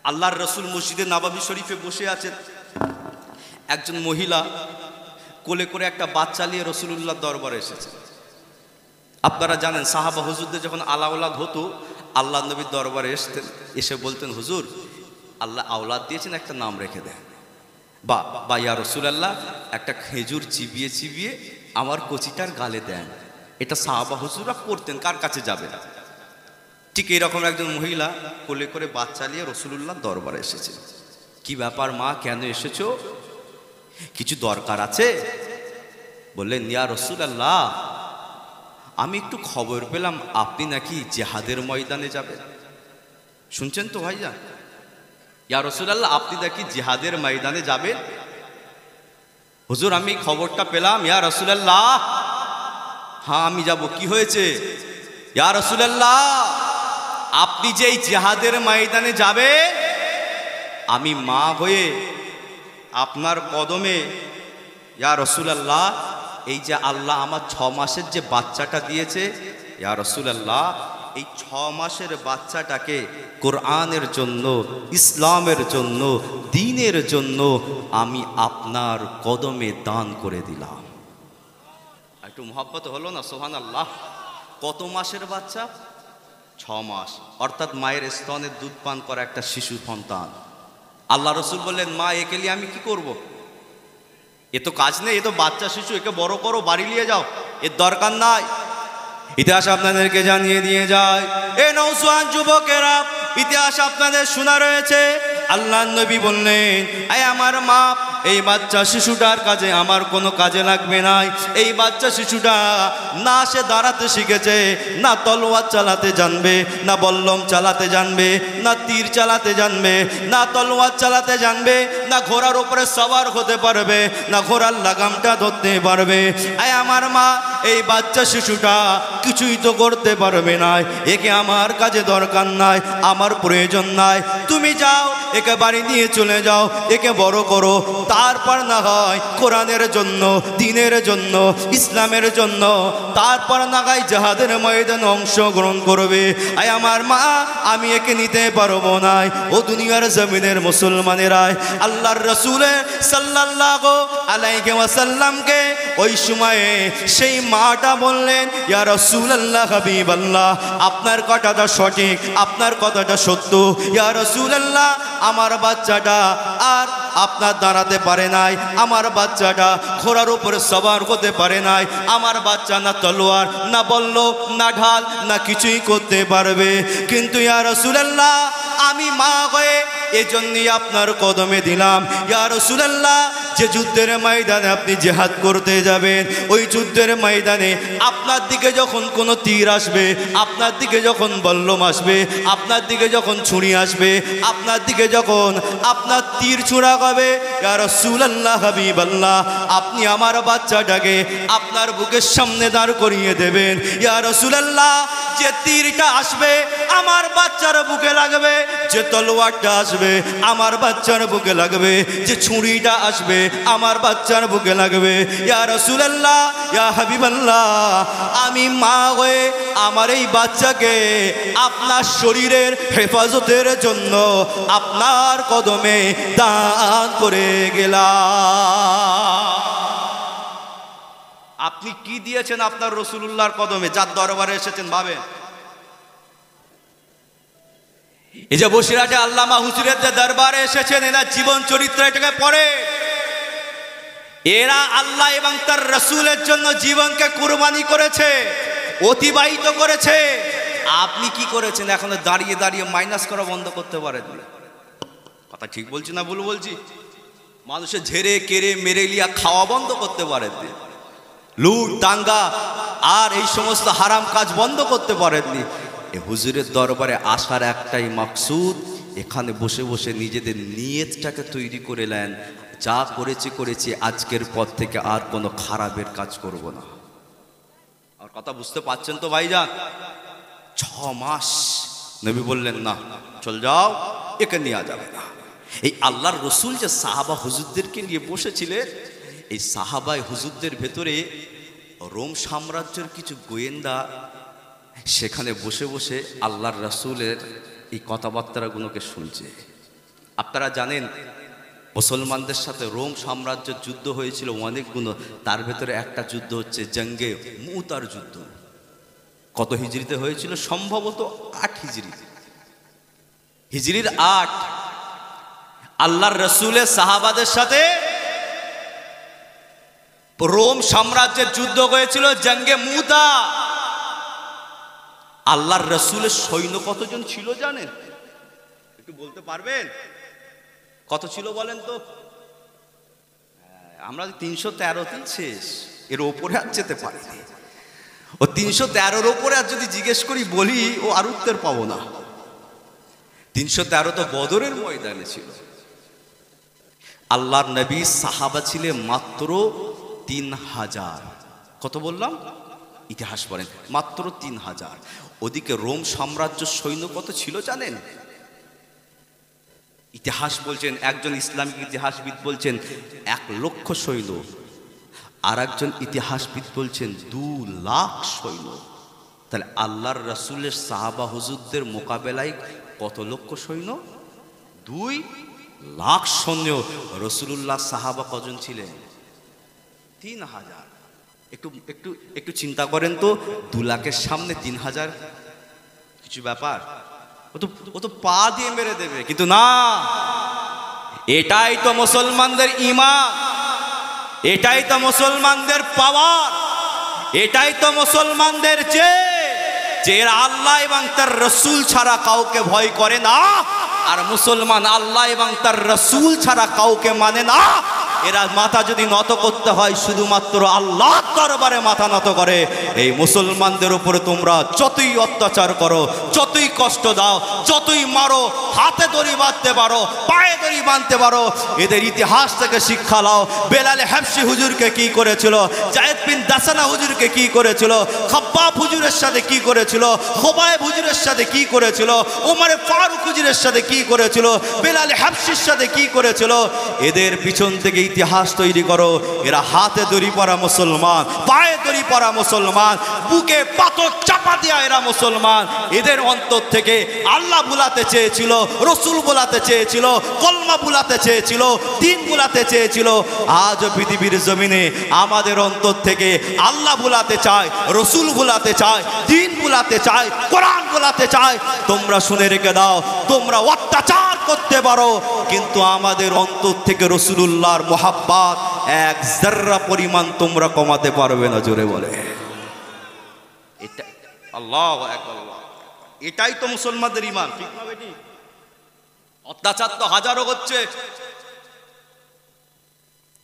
আল্লাহর রসুল মসজিদে নববী শরীফে বসে আছেন, একজন মহিলা কোলে করে একটা বাচ্চা নিয়ে রসুলুল্লাহ দরবারে এসেছে। আপনারা জানেন সাহাবা হুজুরদের যখন আলাউলাদ হতো, আল্লাহ নবীর দরবারে আসতেন, এসে বলতেন হুজুর আল্লাহ আওলাদ দিয়েছেন, একটা নাম রেখে দেন, বা ইয়া রসুলাল্লাহ একটা খেজুর চিবিয়ে চিবিয়ে আমার কচিটার গালে দেন। এটা সাহাবা হুজুররা করতেন, কার কাছে যাবে না। ঠিক এইরকম একজন মহিলা কোলে করে বাচ্চা নিয়ে রসুলুল্লাহ দরবারে এসেছে। কি ব্যাপার মা, কেন এসেছো? কিছু দরকার আছে? বললেন ইয়া রসুলাল্লাহ আমি একটু খবর পেলাম আপনি নাকি জিহাদের ময়দানে যাবেন। শুনছেন তো ভাইজান? ইয়া রাসূলুল্লাহ আপনি নাকি জিহাদের ময়দানে যাবেন। হুজুর আমি খবরটা পেলাম ইয়া রাসূলুল্লাহ। হ্যাঁ আমি যাব, কি হয়েছে? ইয়া রাসূলুল্লাহ আপনি যে এই জিহাদের ময়দানে যাবে, আমি মা হয়ে আপনার কদমে ইয়া রাসূলুল্লাহ এই যে আল্লাহ আমার 6 মাসের যে বাচ্চাটা দিয়েছে, ইয়া রাসূলুল্লাহ এই 6 মাসের বাচ্চাটাকে কোরআনের জন্য, ইসলামের জন্য, দ্বীনের জন্য আমি আপনার কদমে দান করে দিলাম। একটু মহব্বত হলো না? সুবহানাল্লাহ। কত মাসের বাচ্চা? 6 মাস, অর্থাৎ মায়ের স্তনের দুধ পান করা একটা শিশু সন্তান। আল্লাহ রসুল বললেন মা একে নিয়ে আমি কি করব? এ তো কাজ নেই, এ তো বাচ্চা শিশু, একে বড় করো, বাড়ি নিয়ে যাও, এর দরকার নাই। ইতিহাস আপনাদেরকে জানিয়ে দিয়ে যায়, এ নওজোয়ান যুবকেরা, ইতিহাস আপনাদের শোনা রয়েছে। আল্লাহ নবী বললেন আয় আমার মা, এই বাচ্চা শিশুটার কাজে আমার কোনো কাজে লাগবে নাই। এই বাচ্চা শিশুটা না সে দাঁড়াতে শিখেছে, না তলোয়ার চালাতে জানবে, না বল্লম চালাতে জানবে, না তীর চালাতে জানবে, না তলোয়ার চালাতে জানবে, না ঘোড়ার উপরে সওয়ার হতে পারবে, না ঘোড়ার লাগামটা ধরতে পারবে। আয় আমার মা, এই বাচ্চা শিশুটা কিছুই তো করতে পারবে না, একে আমার কাজে দরকার নাই, আমার প্রয়োজন নাই। তুমি যাও, একে বাড়ি নিয়ে চলে যাও, একে বড় করো, তারপর না হয় কোরআনের জন্য, দ্বীনের জন্য, ইসলামের জন্য, তারপর না হয় জিহাদের ময়দানে অংশগ্রহণ করবে। আয় আমার মা, আমি একে নিতে পারবো না। ও দুনিয়ার জমিনের মুসলমানেরা, আল্লাহর রাসূল সাল্লাল্লাহু আলাইহি ওয়াসাল্লামকে ওই সময়ে সেই মাটা বললেন ইয়া রাসূলুল্লাহ হাবিবাল্লাহ আপনার কথাটা সঠিক, আপনার কথাটা সত্য। ইয়া রাসূলুল্লাহ আমার বাচ্চাটা আর আপনার দাঁড়াতে পারে নাই, আমার বাচ্চাটা ঘোড়ার উপরে সওয়ার হতে পারে নাই, আমার বাচ্চা না তলোয়ার, না বল্ল, না ঢাল, না কিছুই করতে পারবে। কিন্তু ইয়া রাসূলুল্লাহ আমি মা হয়ে এজন্যই আপনার কদমে দিলাম। ইয়া রাসূলুল্লাহ যে যুদ্ধের ময়দানে আপনি জিহাদ করতে যাবেন, ওই যুদ্ধের ময়দানে আপনার দিকে যখন কোনো তীর আসবে, আপনার দিকে যখন বল্লম আসবে, আপনার দিকে যখন ছুরি আসবে, আপনার দিকে যখন আপনার তীর ছুড়া হবে, ইয়া রাসূলুল্লাহ হাবিবাল্লাহ আপনি আমার বাচ্চাটাকে আপনার বুকের সামনে দাঁড় করিয়ে দেবেন। ইয়া রাসূলুল্লাহ যে তীরটা আসবে আমার বাচ্চার বুকে লাগবে, যে তলোয়ারটা আসবে আমার বাচ্চার বুকে লাগবে, যে ছুরিটা আসবে আমার বাচ্চার বুকে লাগবে। ইয়া রাসূলুল্লাহ, ইয়া হাবিবাল্লাহ আমি মা হয়ে আমার এই বাচ্চাকে আপনার শরীরের হেফাজতের জন্য আপনার কদমে দান করে গেলাম। আপনি কি দিয়েছেন আপনার রাসূলুল্লাহর কদমে, যার দরবারে এসেছেন? ভাবেন। এই যে বসিরহাটে আল্লামা হুজুরের যে দরবারে এসেছেন, এরা জীবন চরিত্র এটাকে পড়ে, এরা আল্লাহ এবং তার রাসূলের জন্য জীবনকে কুরবানি করেছে, অতিবাহিত করেছে। আপনি কি করেছেন? এখন দাঁড়িয়ে দাঁড়িয়ে মাইনাস করা বন্ধ করতে পারেননি। কথা ঠিক বলছি না ভুল বলছি? মানুষের ঝেড়ে কেড়ে মেরে লিয়া খাওয়া বন্ধ করতে পারেননি, লুট দাঙ্গা আর এই সমস্ত হারাম কাজ বন্ধ করতে পারেননি। এ হুজুরের দরবারে আসার একটাই মাকসুদ, এখানে বসে বসে নিজেদের নিয়তটাকে তৈরি করে নেন, যা করেছি আজকের পর থেকে আর কোনো খারাপের কাজ করব না। আর কথা বুঝতে পারছেন তো ভাইজান? 6 মাস নবী বললেন না চল যাও, একে নেওয়া যাবে না। এই আল্লাহর রসুল যে সাহাবা হুজুরদেরকে নিয়ে বসেছিলেন, এই সাহাবায় হুজুরদের ভেতরে রোম সাম্রাজ্যের কিছু গোয়েন্দা সেখানে বসে বসে আল্লাহর রসুলের এই কথাবার্তাগুলোকে শুনছে। আপনারা জানেন মুসলমানদের সাথে রোম সাম্রাজ্যের যুদ্ধ হয়েছিল অনেকগুলো, তার ভেতরে একটা যুদ্ধ হচ্ছে জঙ্গে মুতার যুদ্ধ। কত হিজরিতে হয়েছিল? সম্ভবত 8 হিজরি, হিজরির 8। আল্লাহর রসুলের সাহাবাদের সাথে রোম সাম্রাজ্যের যুদ্ধ হয়েছিল জঙ্গে মুতা। আল্লাহর রসুলের সৈন্য কতজন ছিল জানেন? একটু বলতে পারবেন কত ছিল বলেন তো? আমরা 313 শেষ, এর ওপরে আর যেতে পারিনি। ও 313-র ওপরে আর যদি জিজ্ঞেস করি বলি ও আর উত্তর পাবো না। 313 তো বদরের ময়দানে ছিল। আল্লাহর নবী সাহাবা ছিলেন মাত্র 3000। কত বললাম? ইতিহাস পড়েন, মাত্র 3000। ওদিকে রোম সাম্রাজ্য সৈন্য কত ছিল জানেন? ইতিহাস বলছেন, একজন ইসলামিক ইতিহাসবিদ বলছেন 1 লক্ষ সৈন্য, আর একজন ইতিহাসবিদ বলছেন 2 লাখ সৈন্য। তাহলে আল্লাহর রসুলের সাহাবা হুজুরদের মোকাবেলায় কত লক্ষ সৈন্য? 2 লাখ সৈন্য। রসুলুল্লাহ সাহাবা কজন ছিলেন? 3000। একটু একটু একটু চিন্তা করেন তো, 2 লাখের সামনে 3000 কিছু ব্যাপার? ও তো পা দিয়ে মেরে দেবে, কিন্তু না, এটাই তো মুসলমানদের ঈমান, এটাই তো মুসলমানদের পাওয়ার, এটাই তো মুসলমানদের যে আল্লাহ এবং তার রসুল ছাড়া কাউকে ভয় করে না। আর মুসলমান আল্লাহ এবং তার রসুল ছাড়া কাউকে মানে না। এরা মাথা যদি নত করতে হয় শুধুমাত্র আল্লাহর দরবারে মাথা নত করে। এই মুসলমানদের উপরে তোমরা যতই অত্যাচার করো, যতই কষ্ট দাও, যতই মারো, হাতে দড়ি বাঁধতে পারো, পায়ে দড়ি বাঁধতে পারো, এদের ইতিহাস থেকে শিক্ষা নাও। বেলাল হাবশী হুজুরকে কি করেছিল, যায়েদ বিন দাসানা হুজুরকে কি করেছিল, খাব্বাব হুজুরের সাথে কি করেছিল, খোবায়েব হুজুরের সাথে কি করেছিল, ওমর ফারুক হুজুরের সাথে কি করেছিল, বেলাল হাবশীর সাথে কি করেছিল। এদের পিছন থেকে ইতিহাস তৈরি করো। এরা হাতে দড়ি পরা মুসলমান, পায়ে দড়ি পরা মুসলমান, বুকে পাথর চাপা দেয়া এরা মুসলমান। এদের অন্তর থেকে আল্লাহ বুলাতে চেয়েছিল, রসুল বুলাতে চেয়েছিল, কলমা বুলাতে চেয়েছিল, দিন বুলাতে চেয়েছিল। আজ পৃথিবীর জমিনে আমাদের অন্তর থেকে আল্লাহ বুলাতে চায়, রসুল বুলাতে চায়, দিন বুলাতে চায়, কোরআন বুলাতে চায়। তোমরা শুনে রেখে দাও, তোমরা অত্যাচার করতে পারো, কিন্তু আমাদের অন্তর থেকে রসুলুল্লাহর মোহাব্বত 1 যাররা পরিমাণ তোমরা কমাতে পারবে না। জোরে বলে এটা আল্লাহু আকবার। এটাই তো মুসলমানদের ঈমান, ঠিক না বেটি? অত্যাচার তো হাজারো হচ্ছে।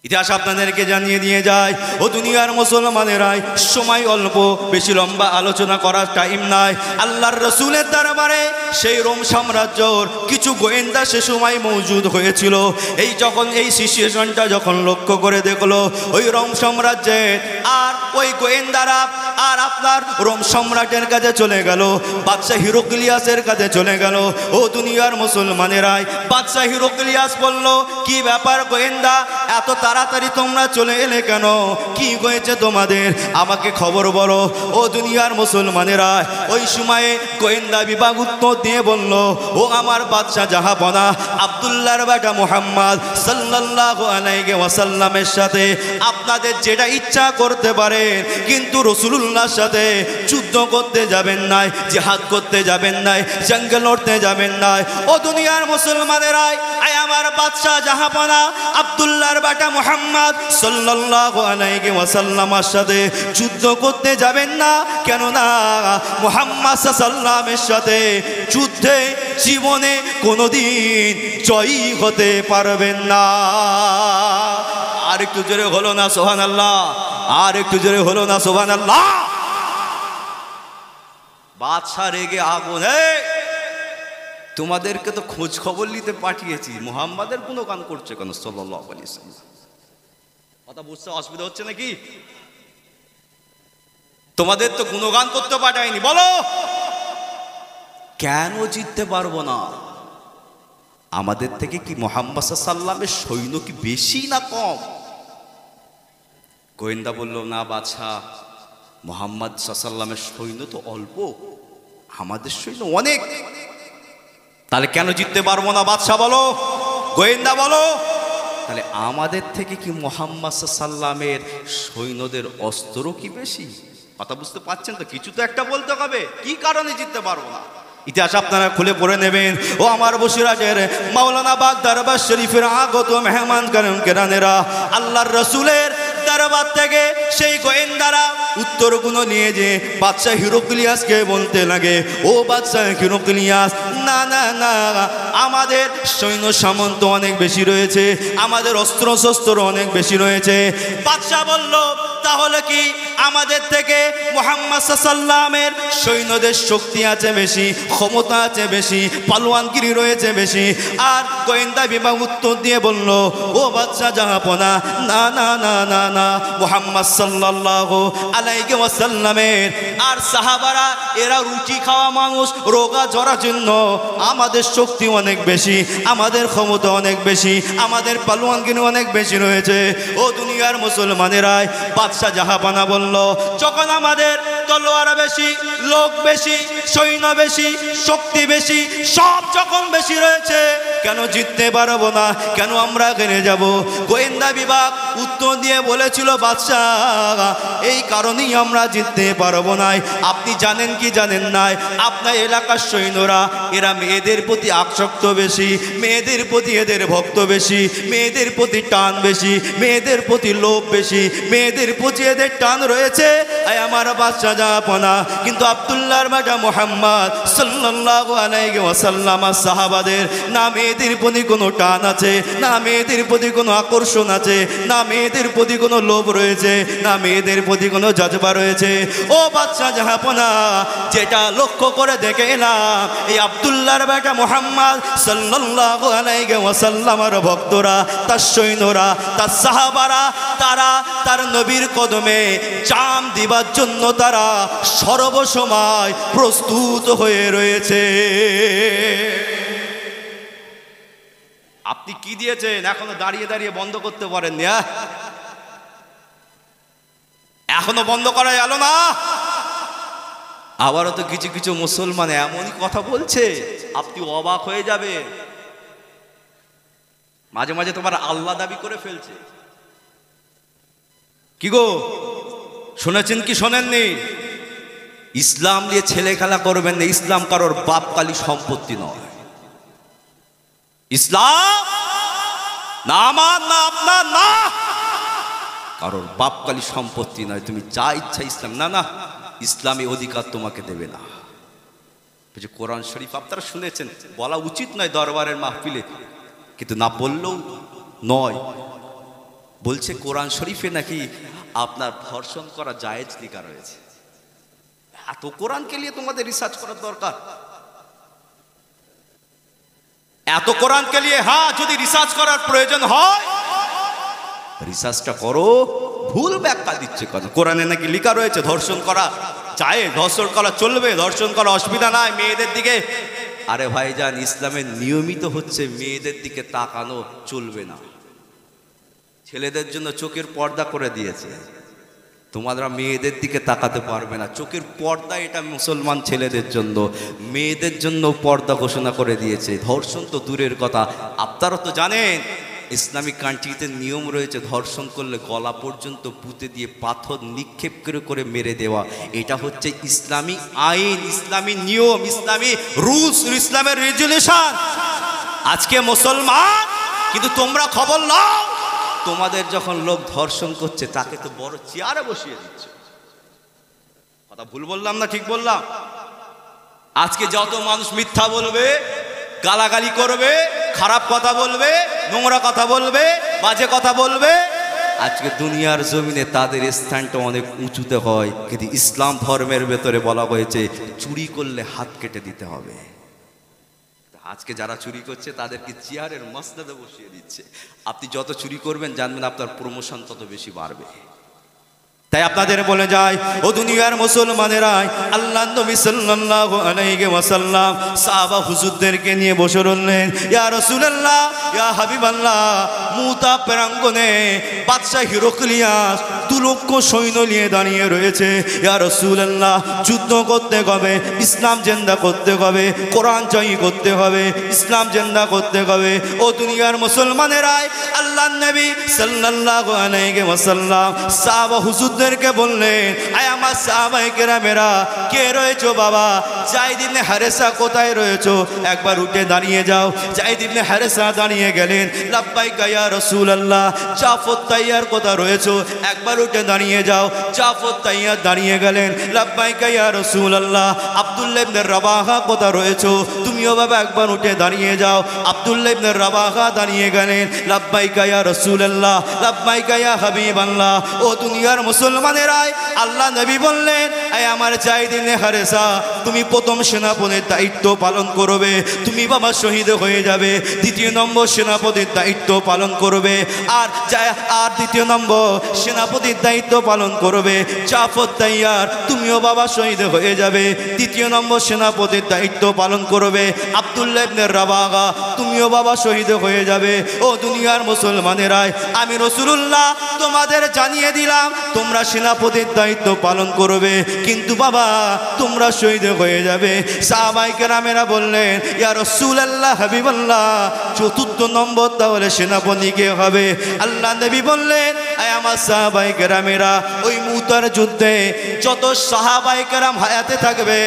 ইতিহাস আপনাদেরকে জানিয়ে দিয়ে যায়, ও দুনিয়ার মুসলমানেরাই, সময় অল্প, বেশি লম্বা আলোচনা করার টাইম নাই। আল্লাহর রসুলের দরবারে সেই রোম সাম্রাজ্যর কিছু গোয়েন্দা সে সময় মজুদ হয়েছিল। এই সিচুয়েশনটা যখন লক্ষ্য করে দেখলো ওই রোম সাম্রাজ্যের, আর ওই গোয়েন্দারা আর আপনার রোম সম্রাটের কাছে চলে গেল, বাদশাহ হিরোক্লিয়াসের কাছে চলে গেল। ও দুনিয়ার মুসলমানেরাই, বাদশাহ হিরোক্লিয়াস বলল, কি ব্যাপার গোয়েন্দা, এত তাড়াতাড়ি তোমরা চলে এলে কেন? কি হয়েছে তোমাদের? আমাকে খবর বলো। ও দুনিয়ার মুসলমানেরা, ওই সময়ে গোয়েন্দা বিভাগ উত্তর দিয়ে বলল, ও আমার বাদশাহ জাহাপনা আব্দুল্লাহর বেটা মুহাম্মদ সাল্লাল্লাহু আলাইহি ওয়াসাল্লামের সাথে আপনাদের যেটা ইচ্ছা করতে পারেন, কিন্তু রাসূলুল্লাহর সাথে যুদ্ধ করতে যাবেন না, জিহাদ করতে যাবেন না, জঙ্গে লড়তে যাবেন না। ও দুনিয়ার মুসলমানেরা, আয় আমার বাদশাহ জাহাপনা আব্দুল্লাহর বেটা মুহাম্মদ সাল্লাল্লাহু আলাইহি ওয়াসাল্লামের সাথে যুদ্ধ করতে যাবেন না। কেননা মুহাম্মদ সাল্লামের সাথে যুদ্ধে জীবনে কোনোদিন জয়ী হতে পারবেন না। আর একটু জোরে হলো না সুবহানাল্লাহ? আর একটু জোরে হলো না সুবহানাল্লাহ? বাদশা রেগে আগুন, তোমাদেরকে তো খোঁজ খবর নিতে পাঠিয়েছি, মুহাম্মাদের গুণগান করছে কেন সাল্লাল্লাহু আলাইহি ওয়াসাল্লাম? কথা বুঝতে অসুবিধা হচ্ছে নাকি? তোমাদের তো গুণগান করতে পাঠায়নি, বলো কেন জিততে পারবো না? আমাদের থেকে কি মুহাম্মদ সাল্লামের সৈন্য কি বেশি না কম? গোয়েন্দা বলল, না বাদশাহ, মুহাম্মদ সাল্লামের সৈন্য তো অল্প, আমাদের সৈন্য অনেক। তাহলে কেন জিততে পারবো না বাদশাহ বলো? গোয়েন্দা বলো। তাহলে আমাদের থেকে কি মুহাম্মদ সাল্লামের সৈন্যদের অস্ত্র কি বেশি? কথা বুঝতে পারছেন তো? কিছু তো একটা বলতে হবে, কি কারণে জিততে পারবো না। ইতিহাস আপনারা খুলে পড়ে নেবেন। ও আমার বসিরাজের মাওলানা বাগ দরবার শরীফের আগত মেহমান কেরানেরা, আল্লাহর রসুলের দরবার থেকে সেই গোয়েন্দারা উত্তরগুলো নিয়ে যে বাদশাহ হিরোক্লিয়াসকে বলতে লাগে, ও বাদশাহ হিরোক্লিয়াস, না না না, আমাদের সৈন্য সামন্ত অনেক বেশি রয়েছে, আমাদের অস্ত্র শস্ত্র অনেক বেশি রয়েছে। বাদশাহ বলল, তাহলে কি আমাদের থেকে মুহাম্মদ সাল্লামের সৈন্যদের শক্তি আছে বেশি, ক্ষমতা আছে বেশি, পালোয়ানগিরি রয়েছে বেশি? আর গোয়েন্দা বিভাগ উত্তর দিয়ে বলল, ও বাদশাহ জাহাপনা, না না না না না, মুহাম্মদ সাল্লাল্লাহু আলাইহি ওয়াসাল্লামের আর সাহাবারা এরা রুটি খাওয়া মানুষ, রোগা জরাজীর্ণ, আমাদের শক্তি অনেক বেশি, আমাদের ক্ষমতা অনেক বেশি, আমাদের পালোয়ানগিরি অনেক বেশি রয়েছে। ও দুনিয়ার মুসলমানেরাই, বাদশাহ জাহাপানা বলল, যখন আমাদের তলোয়ার বেশি, লোক বেশি, সৈন্য বেশি, শক্তি বেশি, সব যখন বেশি রয়েছে, কেন জিততে পারবো না? কেন আমরা হেরে যাব? গোয়েন্দা বিভাগ উত্তর দিয়ে বলেছিল, বাদশাহ, এই কারণেই আমরা জিততে পারবো না। আপনি জানেন কি জানেন না, আপনার এলাকার সৈন্যরা এরা মেয়েদের প্রতি আসক্ত বেশি, মেয়েদের প্রতি এদের ভক্ত বেশি, মেয়েদের প্রতি টান বেশি, মেয়েদের প্রতি লোভ বেশি, মেয়েদের প্রতি এদের টান রয়েছে। আমার বাদশাহ জাহাপনা, কিন্তু আব্দুল্লাহর বেটা মুহাম্মদ সাল্লাল্লাহু আলাইহি ওয়াসাল্লাম সাহাবাদের না মেয়েদের প্রতি কোনো টান আছে, না মেয়েদের প্রতি কোনো আকর্ষণ আছে, না মেয়েদের প্রতি কোনো লোভ রয়েছে, না মেয়েদের প্রতি কোনো জজবা রয়েছে। ও বাদশাহ জাহাপনা, যেটা লক্ষ্য করে দেখে এলাম, এই আব্দুল্লাহর বেটা মুহাম্মদ সাল্লাল্লাহু আলাইহি ওয়াসাল্লামের ভক্তরা, তার সৈন্যরা, তার সাহাবারা, তারা তার নবীর কদমে জাম দিবার জন্য তারা সর্বসময় প্রস্তুত হয়ে রয়েছে। আপনি কি দিয়েছেন? এখনো দাঁড়িয়ে দাঁড়িয়ে বন্ধ করতে পারেননি? এখনো বন্ধ করা গেল না? আবারও তো কিছু কিছু মুসলমান এমনই কথা বলছে, আপনি অবাক হয়ে যাবে। মাঝে মাঝে তোমার আল্লাহ দাবি করে ফেলছে। কি গো, শুনেছেন কি শোনেননি? ইসলাম নিয়ে ছেলে খেলা করবেন না। ইসলাম কারোর বাপকালী সম্পত্তি নয়। ইসলাম না আমার, না আপনার, না কারোর বাপকালী সম্পত্তি নয়। তুমি যা ইচ্ছা ইসলাম, না না, ইসলামী অধিকার তোমাকে দেবে না। কোরআন শরীফ আপনারা শুনেছেন, বলা উচিত নয় দরবারের মাহফিলে, কিন্তু না বললেও নয়। বলছে কোরআন শরীফে নাকি আপনার ধর্ষণ করা জায়েজ লেখা রয়েছে। এত কোরআনকে নিয়ে তোমাদের রিসার্চ করার দরকার? এত কোরআনকে নিয়ে হ্যাঁ, যদি রিসার্চ করার প্রয়োজন হয় রিসার্চটা করো। ভুল ব্যাখ্যা দিচ্ছে কেন? কোরআনে নাকি লেখা রয়েছে ধর্ষণ করা জায়েজ, ধর্ষণ করা চলবে, ধর্ষণ করা অসুবিধা নাই মেয়েদের দিকে। আরে ভাইজান, ইসলামের নিয়মিত হচ্ছে মেয়েদের দিকে তাকানো চলবে না। ছেলেদের জন্য চোখের পর্দা করে দিয়েছে, তোমরা মেয়েদের দিকে তাকাতে পারবে না। চোখের পর্দা এটা মুসলমান ছেলেদের জন্য, মেয়েদের জন্য পর্দা ঘোষণা করে দিয়েছে। ধর্ষণ তো দূরের কথা, আপনারা তো জানেন ইসলামিক কান্ট্রিতে নিয়ম রয়েছে, ধর্ষণ করলে গলা পর্যন্ত পুঁতে দিয়ে পাথর নিক্ষেপ করে মেরে দেওয়া। এটা হচ্ছে ইসলামী আইন, ইসলামী নিয়ম, ইসলামী রুলস, ইসলামের রেজুলেশন। আজকে মুসলমান, কিন্তু তোমরা খবর নাও, তোমাদের যখন লোক ধর্ষণ করছে তাকে তো বড় চেয়ারে বসিয়ে দিচ্ছে। কথা ভুল বললাম না ঠিক বললাম? আজকে যত মানুষ মিথ্যা বলবে, গালাগালি করবে, খারাপ কথা বলবে, নোংরা কথা বলবে, বাজে কথা বলবে, আজকে দুনিয়ার জমিনে তাদের স্থানটা অনেক উঁচুতে হয়। কিন্তু ইসলাম ধর্মের ভেতরে বলা হয়েছে চুরি করলে হাত কেটে দিতে হবে। আজকে যারা চুরি করছে তাদেরকে চেয়ারের মসনদে বসিয়ে দিচ্ছে। আপনি যত চুরি করবেন জানবেন আপনার প্রমোশন তত বেশি বাড়বে। তাই আপনাদের বলে যায়, ও দুনিয়ার মুসলমানেরা, আল্লাহ নবী সাল্লাল্লাহু আলাইহি ওয়াসাল্লাম সাহাবা হুজুরদেরকে নিয়ে বসে রইলেন। ইয়া রাসূলুল্লাহ, ইয়া হাবিবাল্লাহ, মুতা প্রাঙ্গণে বাদশা হিরোক্লিয়াস 2 লক্ষ সৈন্য নিয়ে দাঁড়িয়ে রয়েছে। ইয়া রাসূলুল্লাহ, যুদ্ধ করতে হবে, ইসলাম জিন্দা করতে হবে, কোরআন জয়ী করতে হবে, ইসলাম জিন্দা করতে হবে। ও দুনিয়ার মুসলমানেরা, আল্লাহর নবী সাল্লাল্লাহু আলাইহি ওয়াসাল্লাম সাহাবা হুজুরদেরকে বললেন, আয় আমার সাহাবায়ে কেরামেরা, কে রয়েছো বাবা? যায়েদ ইবনে হারেসা কোথায় রয়েছো? একবার উঠে দাঁড়িয়ে যাও। যায়েদ ইবনে হারেসা দাঁড়িয়ে গেলেন। লাব্বাইকা ইয়া রাসূলুল্লাহ। জাফর তাইয়ার কোথায় রয়েছো? একবার উঠে দাঁড়িয়ে যাও। জাফর তাইয়ার দাঁড়িয়ে গেলেন। লাব্বাইকা ইয়া রাসূলুল্লাহ। আব্দুল্লাহ ইবনে রাবাহা কোথায় রয়েছো? তুমিও বাবা একবার উঠে দাঁড়িয়ে যাও। আব্দুল্লাহ ইবনে রাবাহা দাঁড়িয়ে গেলেন। লাব্বাইকা ইয়া রাসূলুল্লাহ, লাব্বাইকা ইয়া হাবিবাল্লাহ। ও দুনিয়ার মুসলমানেরা, আল্লাহ নবী বললেন, আয় আমার যায়েদ ইবনে হারেসা, তুমি প্রথম সেনাপতির দায়িত্ব পালন করবে, তুমি বাবা শহীদ হয়ে যাবে। দ্বিতীয় নম্বর সেনাপতির দায়িত্ব পালন করবে, আর দ্বিতীয় নম্বর সেনাপতির দায়িত্ব পালন করবে জাফর তাইয়ার, তুমিও বাবা শহীদ হয়ে যাবে। তৃতীয় নম্বর সেনাপতির দায়িত্ব পালন করবে আব্দুল্লাহ ইবনে রাবাহা, তুমিও বাবা শহীদ হয়ে যাবে। ও দুনিয়ার মুসলমানেরা, আমি রাসূলুল্লাহ তোমাদের জানিয়ে দিলাম, তোমরা সেনাপতির দায়িত্ব পালন করবে, কিন্তু বাবা তোমরা শহীদ হয়ে যাবে। সাহাবায়ে কেরামেরা বললেন, ইয়া রাসূলুল্লাহ, হাবিবাল্লাহ, চতুর্থ নম্বর তাহলে সেনাপতি কে হবে? আল্লাহ নবী বললেন, আয় আমার সাহাবায়ে কেরামেরা, ওই মুতার যুদ্ধে যত সাহাবায়ে কেরাম হায়াতে থাকবে,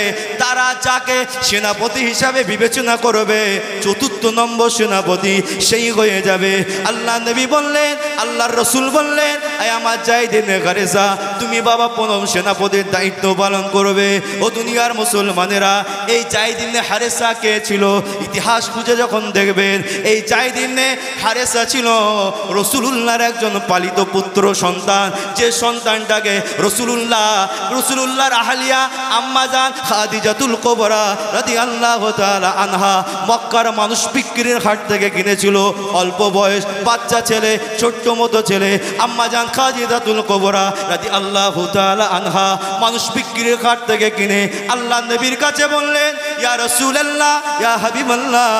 তারা যাকে সেনাপতি হিসাবে বিবেচনা করবে, চতুর্থ নম্বর সেনাপতি সেই হয়ে যাবে। আল্লাহ নবী বললেন, আল্লাহর রাসূল বললেন, আয় আমার যায়েদ ইবনে হারেসা, তুমি বাবা প্রথম সেনাপতির দায়িত্ব পালন করবে। ও দুনিয়ার মুসলমানেরা, এই যায়েদ ইবনে হারেসা কে ছিল? ইতিহাস খুঁজে যখন দেখবেন, এই যায়েদ ইবনে হারেসা ছিল রাসূলুল্লাহর একজন পালিত পুত্র সন্তান, যে সন্তানটাকে রাসূলুল্লাহর আহলিয়া আম্মাজান খাদিজাতুল কুবরা রাদিয়াল্লাহু তাআলা আনহা মক্কার মানুষ বিক্রির হাট থেকে কিনেছিল। অল্প বয়স বাচ্চা ছেলে, ছোট্ট মতো ছেলে, আম্মাজান খাদিজাতুল কুবরা রাদিয়াল্লাহু তাআলা আনহা মানুষ বিক্রির হাট থেকে কিনে আল্লাহ নবীর কাছে বললেন, ইয়া রাসূলুল্লাহ, ইয়া হাবিবাল্লাহ,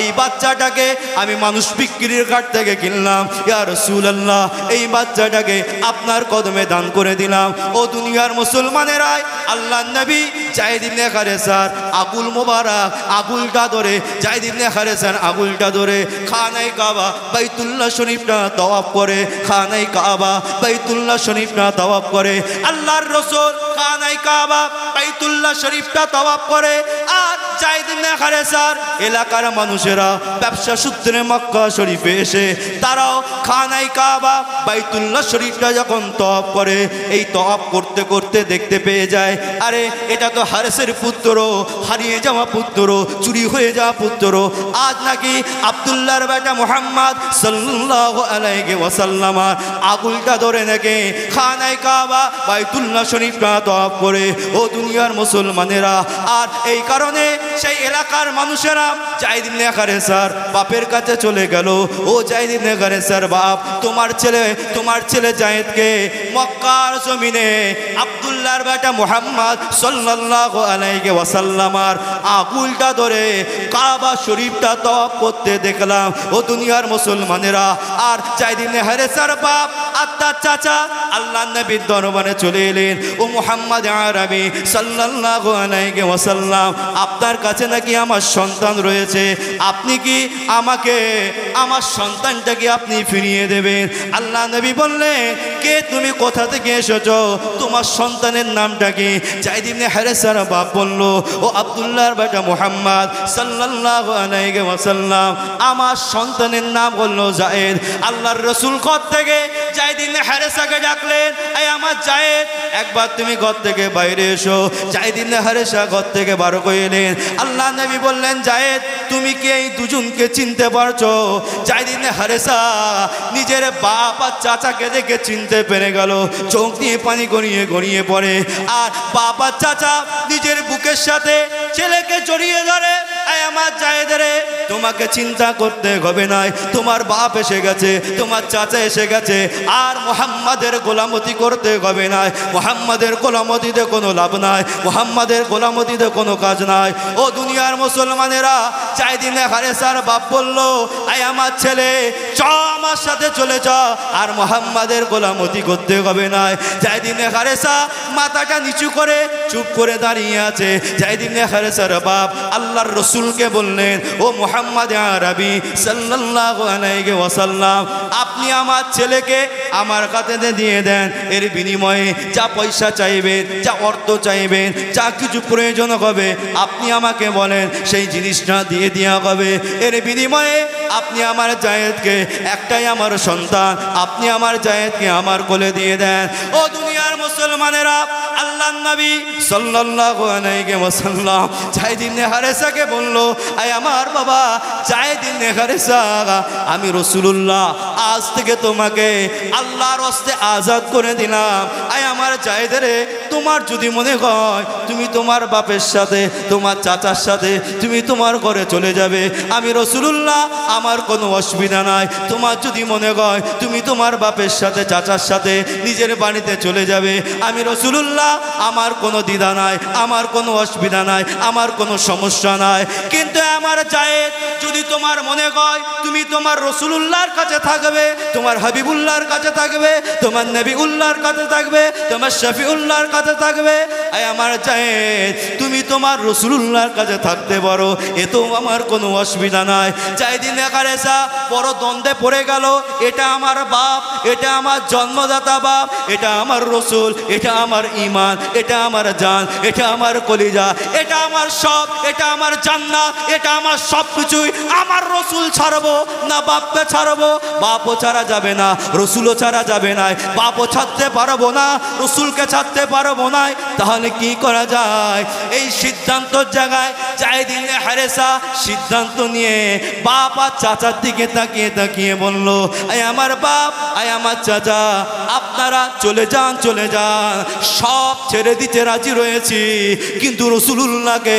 এই বাচ্চাটাকে আমি মানুষ বিক্রির হাট থেকে কিনলাম। ইয়া রাসূলুল্লাহ, এই বাচ্চাটাকে আপনার কদমে দান করে দিলাম। ও দুনিয়ার মুসলমানেরা, আল্লাহ নবী যায়েদ ইবনে হারেসার আগুল মোবারক, আগুলটা ধরে, যায়েদ ইবনে হারেসার আগুলটা ধরে খানায়ে কাবা বাইতুল্লাহ শরীফটা তাওয়াফ করে, খানায়ে কাবা বাইতুল্লাহ শরীফটা তাওয়াফ করে। আল্লাহর রাসূল খানায়ে কাবা বাইতুল্লাহ শরীফটা তাওয়াফ করে। আর যায়েদ ইবনে হারেসার এলাকার মানুষেরা ব্যবসা সূত্রে মক্কা শরীফে এসে তারাও খানায়ে কাবা বাইতুল্লাহ শরীফটা যখন তাওয়াফ করে, এই তাওয়াফ করতে করতে দেখতে পেয়ে যায়, আরে এটা তো হারেসের পুত্র, হারিয়ে যাওয়া পুত্র, চুরি হয়ে যাওয়া পুত্র। আজ নাকি আব্দুল্লাহর বেটা মুহাম্মদ সাল্লাল্লাহু আলাইহি ওয়াসাল্লাম আগুলটা ধরে নাকি খানায়ে কাবা বাইতুল্লাহ শরীফটা তাওয়াফ করে। ও দুনিয়ার মুসলমানেরা, আর এই কারণে সেই এলাকার মানুষেরা যায়েদ ইবনে হারেসার বাপের কাছে চলে গেল, ও যায়েদ ইবনে হারেসার বাপ, তোমার ছেলে যায়েদকে মক্কার জমিনে আব্দুল্লাহর বেটা মুহাম্মদ সাল্লাল্লাহু আলাইহি ওয়াসাল্লামার আগুলটা ধরে কাবা শরীফটা তাওয়াফ করতে দেখলাম। ও দুনিয়ার মুসলমানেরা, আর যায়েদ ইবনে হারেসার বাপ আত্মার চাচা আল্লাহর নবীর দরবারে চলে এলেন, ও মুহাম্মদ আরবি সাল্লাল্লাহু আলাইহি ওয়াসাল্লাম, আপনার কাছে নাকি আমার সন্তান রয়েছে, আপনি কি আমাকে আমার সন্তানটাকে আপনি ফিরিয়ে দেবেন? আল্লাহ নবী বললেন, কে তুমি, কোথা থেকে এসেছো, তোমার সন্তানের নামটা কি? যায়েদ ইবনে হারেসার বাপ বলল, ও আব্দুল্লাহর বেটা মুহাম্মদ সাল্লাল্লাহু আলাইহি ওয়াসাল্লাম, আমার সন্তানের নাম হলো যায়েদ। আল্লাহর রাসূল ঘর থেকে যায়েদ ইবনে হারেসাকে ডাকলেন, এই আমার যায়েদ, একবার তুমি ঘর থেকে বাইরে এসো। যায়েদ ইবনে হারেসা ঘর থেকে বার করে এলেন। আল্লাহ নবী বললেন, যায়েদ, তুমি কি এই দুজনকে চিনতে পারছো? যায়েদ ইবনে হারেসা নিজের বাপ আর চাচাকে দেখে চিনতে পেরে গেল, চোখ দিয়ে পানি গড়িয়ে গড়িয়ে পড়ে। আর বাপ আর চাচা নিজের বুকের সাথে ছেলেকে জড়িয়ে ধরে, আমার যায়েদ রে, তোমাকে চিন্তা করতে হবে না, তোমার বাপ এসে গেছে, তোমার চাচা এসে গেছে, আর মুহাম্মাদের গোলামতি করতে হবে না। মুহাম্মাদের গোলামতিতে কোনো লাভ নাই, মুহাম্মাদের গোলামতিতে কোনো কাজ নাই। ও দুনিয়ার মুসলমানেরা, যায়েদ ইবনে হারেসার বাপ বলল, আয় আমার ছেলে, চল আমার সাথে চলে যাও, আর মোহাম্মদের গোলামতি করতে হবে না। যায়েদ ইবনে হারেসা মাথাটা নিচু করে চুপ করে দাঁড়িয়ে আছে। যায়েদ ইবনে হারেসার বাপ আল্লাহর রসুলকে বললেন, ও মুহাম্মদ আরবি সাল্লাল্লাহু আলাইহি ওয়াসাল্লাম, আপনি আমার ছেলেকে আমার কাছে দিয়ে দেন, এর বিনিময়ে যা পয়সা চাইবেন, যা অর্থ চাইবেন, যা কিছু প্রয়োজন হবে আপনি আমাকে বলেন, সেই জিনিসটা দিয়ে দেওয়া হবে। এর বিনিময়ে আপনি আমার জায়েদকে, একটাই আমার সন্তান, আপনি আমার জায়েদকে আমার কোলে দিয়ে দেন। ও দুনিয়ার মুসলমানেরা, আল্লাহর নবী সাল্লাল্লাহু আলাইহি ওয়াসাল্লাম যায়েদ ইবনে হারেসাকে বলল, আয় আমার বাবা যায়েদ ইবনে হারেসা, আমি রাসূলুল্লাহ আজ থেকে তোমাকে আল্লাহর রাস্তায় আজাদ করে দিলাম। আয় আমার জায়েদ রে, তোমার যদি মনে হয় তুমি তোমার বাপের সাথে, তোমার চাচার সাথে তুমি তোমার ঘরে চলে যাবে, আমি রাসূলুল্লাহ আমার কোনো অসুবিধা নাই। তোমার যদি মনে হয় তুমি তোমার বাপের সাথে, চাচার সাথে নিজের বাড়িতে চলে যাবে, আমি রাসূলুল্লাহ আমার কোনো দ্বিধা নাই, আমার কোনো অসুবিধা নাই, আমার কোনো সমস্যা নাই। কিন্তু আমার জায়েদ, যদি তোমার মনে হয় তুমি তোমার রাসূলুল্লাহর কাছে থাকবে, তোমার হাবিবুল্লাহর কাছে থাকবে, তোমার নবীউল্লাহর কাছে থাকবে, তোমার শফিউল্লাহর কাছে থাকবে, আয় আমার জায়েদ তুমি তোমার রাসূলুল্লাহর কাছে থাকতে পারো, এতেও আমার কোনো অসুবিধা নাই। যায়েদ ইবনে হারেসা বড় দ্বন্দ্বে পড়ে গেল, এটা আমার বাপ, এটা আমার জন্মদাতা বাপ, এটা আমার রসুল, এটা আমার ঈমান, এটা আমার জান, এটা আমার কলিজা, এটা আমার সব, এটা আমার জান্নাত, এটা আমার সব কিছুই। আমার রসুল ছাড়বো না বাপকে ছাড়বো? বাপও ছাড়া যাবে না, রসুলও ছাড়া যাবে না। বাপও ছাড়তে পারবো না, রসুলকে ছাড়তে পারবো না। তাহলে কি করা যায়? এই সিদ্ধান্তর জায়গায় যায়েদ ইবনে হারেসা সিদ্ধান্ত নিয়ে বাপ আর চাচার দিকে তাকিয়ে তাকিয়ে বলল, আয় আমার বাপ, আয় আমার চাচা, আপনারা চলে যান, চলে যান, সব ছেড়ে দিতে রাজি রয়েছি, কিন্তু রাসূলুল্লাহকে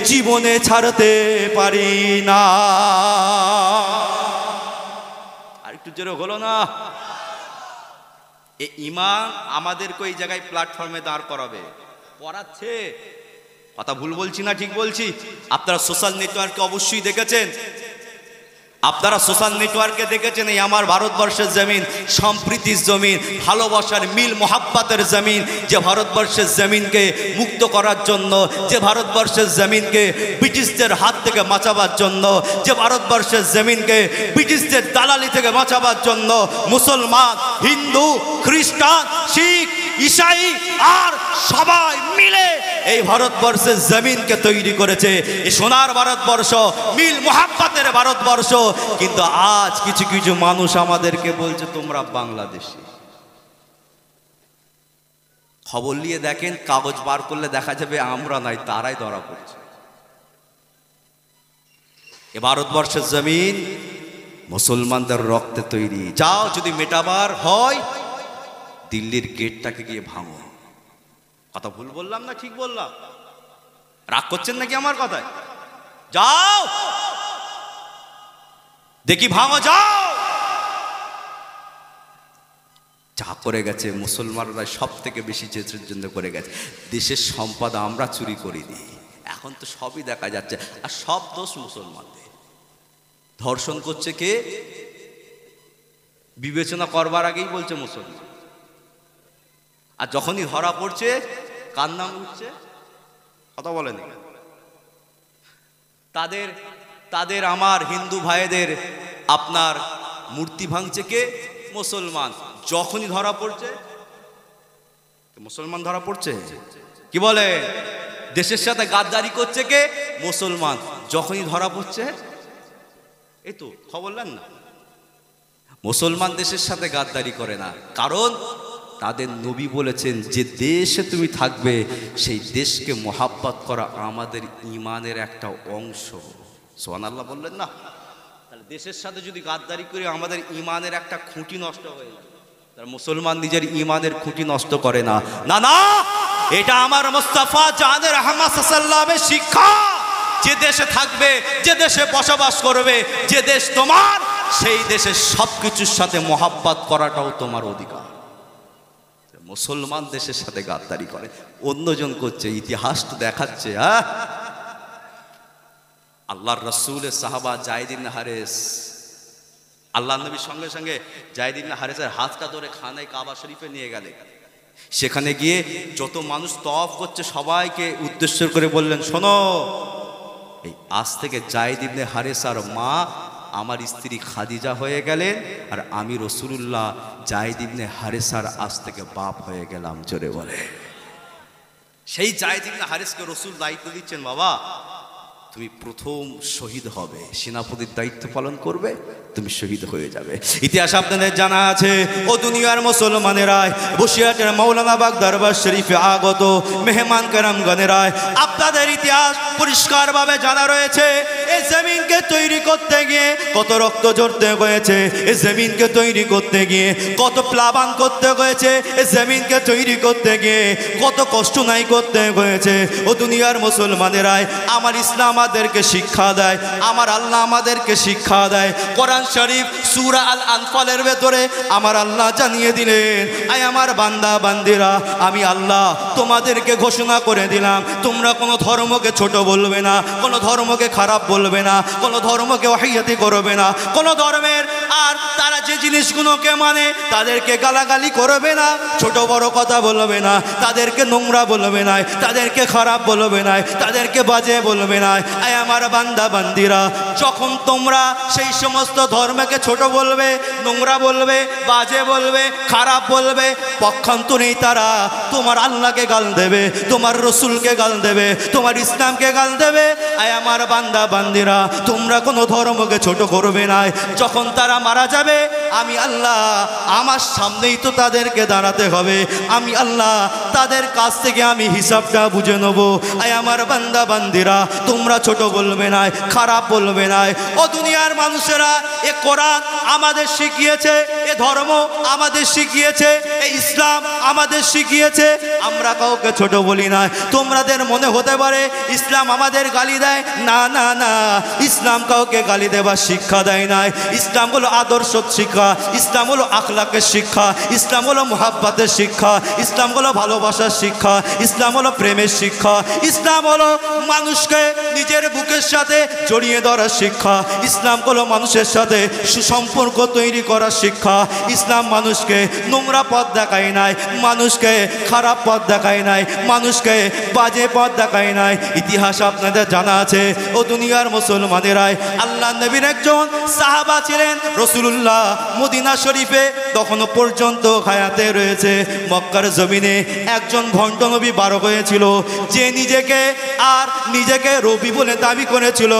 জীবনে ছাড়তে পারি না। আর একটু জোরে হলো না? এই ঈমান আমাদেরকে এই জায়গায় প্ল্যাটফর্মে দাঁড় করাবে, করাচ্ছে। কথা ভুল বলছি না ঠিক বলছি? আপনারা সোশ্যাল নেটওয়ার্কে অবশ্যই দেখেছেন, আপনারা সোশ্যাল নেটওয়ার্কে দেখেছেন, এই আমার ভারতবর্ষের জমিন সম্প্রীতির জমিন, ভালোবাসার মিল মোহাব্বতের জমিন, যে ভারতবর্ষের জমিনকে মুক্ত করার জন্য, যে ভারতবর্ষের জমিনকে ব্রিটিশদের হাত থেকে বাঁচাবার জন্য, যে ভারতবর্ষের জমিনকে ব্রিটিশদের দালালি থেকে বাঁচাবার জন্য মুসলমান, হিন্দু, খ্রিস্টান, শিখ, ঈসাই আর সবাই মিলে এই ভারতবর্ষের জমিনকে তৈরি করেছে। এই সোনার ভারতবর্ষ, মিল মোহাব্বতের ভারতবর্ষ। কিন্তু আজ কিছু কিছু মানুষ আমাদেরকে বলছে তোমরা বাংলাদেশি। খবর নিয়ে দেখেন, কাগজ বার করলে দেখা যাবে আমরা নাই, তারাই ধরা পড়ছে। এ ভারতবর্ষের জমিন মুসলমানদের রক্তে তৈরি। যাও, যদি মেটাবার হয় দিল্লির গেটটাকে গিয়ে ভাঙো। কথা ভুল বললাম না ঠিক বললাম? রাগ করছেন নাকি আমার কথায়? যাও দেখি, ভাঙো, যাও। যা করে গেছে মুসলমানরা সব থেকে বেশি চেষ্টার জন্য করে গেছে। দেশের সম্পদ আমরা চুরি করিনি, এখন তো সবই দেখা যাচ্ছে। আর সব দোষ মুসলমানদের। ধর্ষণ করছে কে? বিবেচনা করবার আগেই বলছে মুসলমান। আর যখনই ধরা পড়ছে কার নাম উঠছে? কথা বলেন। তাদের আমার হিন্দু ভাইদের আপনার মূর্তি ভাঙছে কে? মুসলমান। যখনই ধরা পড়ছে মুসলমান ধরা পড়ছে। কি বলে? দেশের সাথে গাদ্দারি করছে কে? মুসলমান। যখনই ধরা পড়ছে, এই তো খবর নেন না, মুসলমান দেশের সাথে গাদ্দারি করে না। কারণ তাদের নবী বলেছেন, যে দেশে তুমি থাকবে সেই দেশকে মোহাব্বত করা আমাদের ঈমানের একটা অংশ। সুবহানাল্লাহ বললেন না? তাহলে দেশের সাথে যদি গাদ্দারি করি আমাদের ঈমানের একটা খুঁটি নষ্ট হয়ে যায়। তার মুসলমান নিজের ঈমানের খুঁটি নষ্ট করে না। না না, এটা আমার মুস্তাফা জানের আহমদ সাল্লাল্লাহু শিক্ষা। যে দেশে থাকবে, যে দেশে বসবাস করবে, যে দেশ তোমার, সেই দেশের সবকিছুর সাথে মোহাব্বত করাটাও তোমার অধিকার। মুসলমান দেশের সাথে গাদ্দারি করে, অন্যজন করছে, ইতিহাস তো দেখাচ্ছে। আল্লাহর রাসূলের সাহাবা যায়েদ ইবনে হারেস আল্লাহ নবীর সঙ্গে সঙ্গে যায়েদ ইবনে হারেসার হাতটা ধরে খানায় কাবা শরীফে নিয়ে গেলেন। সেখানে গিয়ে যত মানুষ তওয়াফ করছে সবাইকে উদ্দেশ্য করে বললেন, শোনো, এই আজ থেকে যায়েদ ইবনে হারেসার মা আমার স্ত্রী খাদিজা হয়ে গেলেন, আর আমি রাসূলুল্লাহ যায়েদ ইবনে হারেসার আজ থেকে বাপ হয়ে গেলাম। জোরে বলে। সেই যায়েদ ইবনে হারেসকে রাসূল দায়িত্ব দিচ্ছেন, বাবা তুমি প্রথম শহীদ হবে, সেনাপতির দায়িত্ব পালন করবে, তুমি শহীদ হয়ে যাবে। ইতিহাস আপনাদের জানা আছে। ও দুনিয়ার মুসলমানেরাই, বসিরহাটের মাওলানা বাগ দরবার শরীফে আগত মেহমান কেরামগণেরাই, আপনাদের ইতিহাস পরিষ্কারভাবে জানা রয়েছে। এই জমিনকে তৈরি করতে গিয়ে কত রক্ত ঝরতে হয়েছে, এই জমিনকে তৈরি করতে গিয়ে কত প্লাবন করতে হয়েছে, এই জমিনকে তৈরি করতে গিয়ে কত কষ্ট নাই করতে হয়েছে। ও দুনিয়ার মুসলমানেরাই, আমার ইসলাম আমাদেরকে শিক্ষা দেয়, আমার আল্লাহ আমাদেরকে শিক্ষা দেয়। কোরআন শরীফ সূরা আল আনফালের ভেতরে আমার আল্লাহ জানিয়ে দিলেন, আয় আমার বান্দা বান্দিরা, আমি আল্লাহ তোমাদেরকে ঘোষণা করে দিলাম, তোমরা কোনো ধর্মকে ছোট বলবে না, কোনো ধর্মকে খারাপ বলবে না, কোনো ধর্মকে ওয়াহিয়াতি করবে না, কোনো ধর্মের আর তারা যে জিনিসগুলোকে মানে তাদেরকে গালাগালি করবে না, ছোট বড় কথা বলবে না, তাদেরকে নোংরা বলবে না, তাদেরকে খারাপ বলবে না, তাদেরকে বাজে বলবে না। আয় আমার বান্দা বান্দিরা, যখন তোমরা সেই সমস্ত ধর্মকে ছোট বলবে, নোংরা বলবে, বাজে বলবে, খারাপ বলবে, পক্ষান্তরেই তারা তোমার আল্লাহকে গাল দেবে, তোমার রসুলকে গাল দেবে, তোমার ইসলামকে গাল দেবে। আয় আমার বান্দা বান্দিরা, তোমরা কোনো ধর্মকে ছোট করবে না। যখন তারা মারা যাবে, আমি আল্লাহ আমার সামনেই তো তাদেরকে দাঁড়াতে হবে, আমি আল্লাহ তাদের কাছ থেকে আমি হিসাবটা বুঝে নেব। আয় আমার বান্দা বান্দিরা, তোমরা ছোট বলবে না, খারাপ বলবে না। ও দুনিয়ার মানুষেরা, এ কোরআন আমাদের শিখিয়েছে, এ ধর্ম আমাদের শিখিয়েছে, এই ইসলাম আমাদের শিখিয়েছে, আমরা কাউকে ছোট বলি না। তোমাদের মনে হতে পারে ইসলাম আমাদের গালি দেয়, না না না, ইসলাম কাউকে গালি দেবার শিক্ষা দেয় না। ইসলাম হলো আদর্শ শিক্ষা, ইসলাম হলো আখলাকের শিক্ষা, ইসলাম হলো মুহাব্বতের শিক্ষা, ইসলাম হলো ভালোবাসার শিক্ষা, ইসলাম হলো প্রেমের শিক্ষা, ইসলাম হলো মানুষকে নিজের বুকের সাথে জড়িয়ে ধরার শিক্ষা, ইসলাম হলো মানুষের সাথে সুসম্পর্ক তৈরি করার শিক্ষা। ইসলাম মানুষকে নোংরা পথ দেখায় নাই, মানুষকে খারাপ পথ দেখায় নাই, মানুষকে বাজে পথ দেখায় নাই। ইতিহাস আপনাদের জানা আছে। ও দুনিয়ার মুসলমানেরাই, আল্লাহ নবীর একজন সাহাবা ছিলেন রাসূলুল্লাহ, মদিনা শরীফে তখনও পর্যন্ত হায়াতে রয়েছে। মক্কার জমিনে একজন ভণ্ড নবী বার হয়েছিল, যে নিজেকে রবি বলে দাবি করেছিল।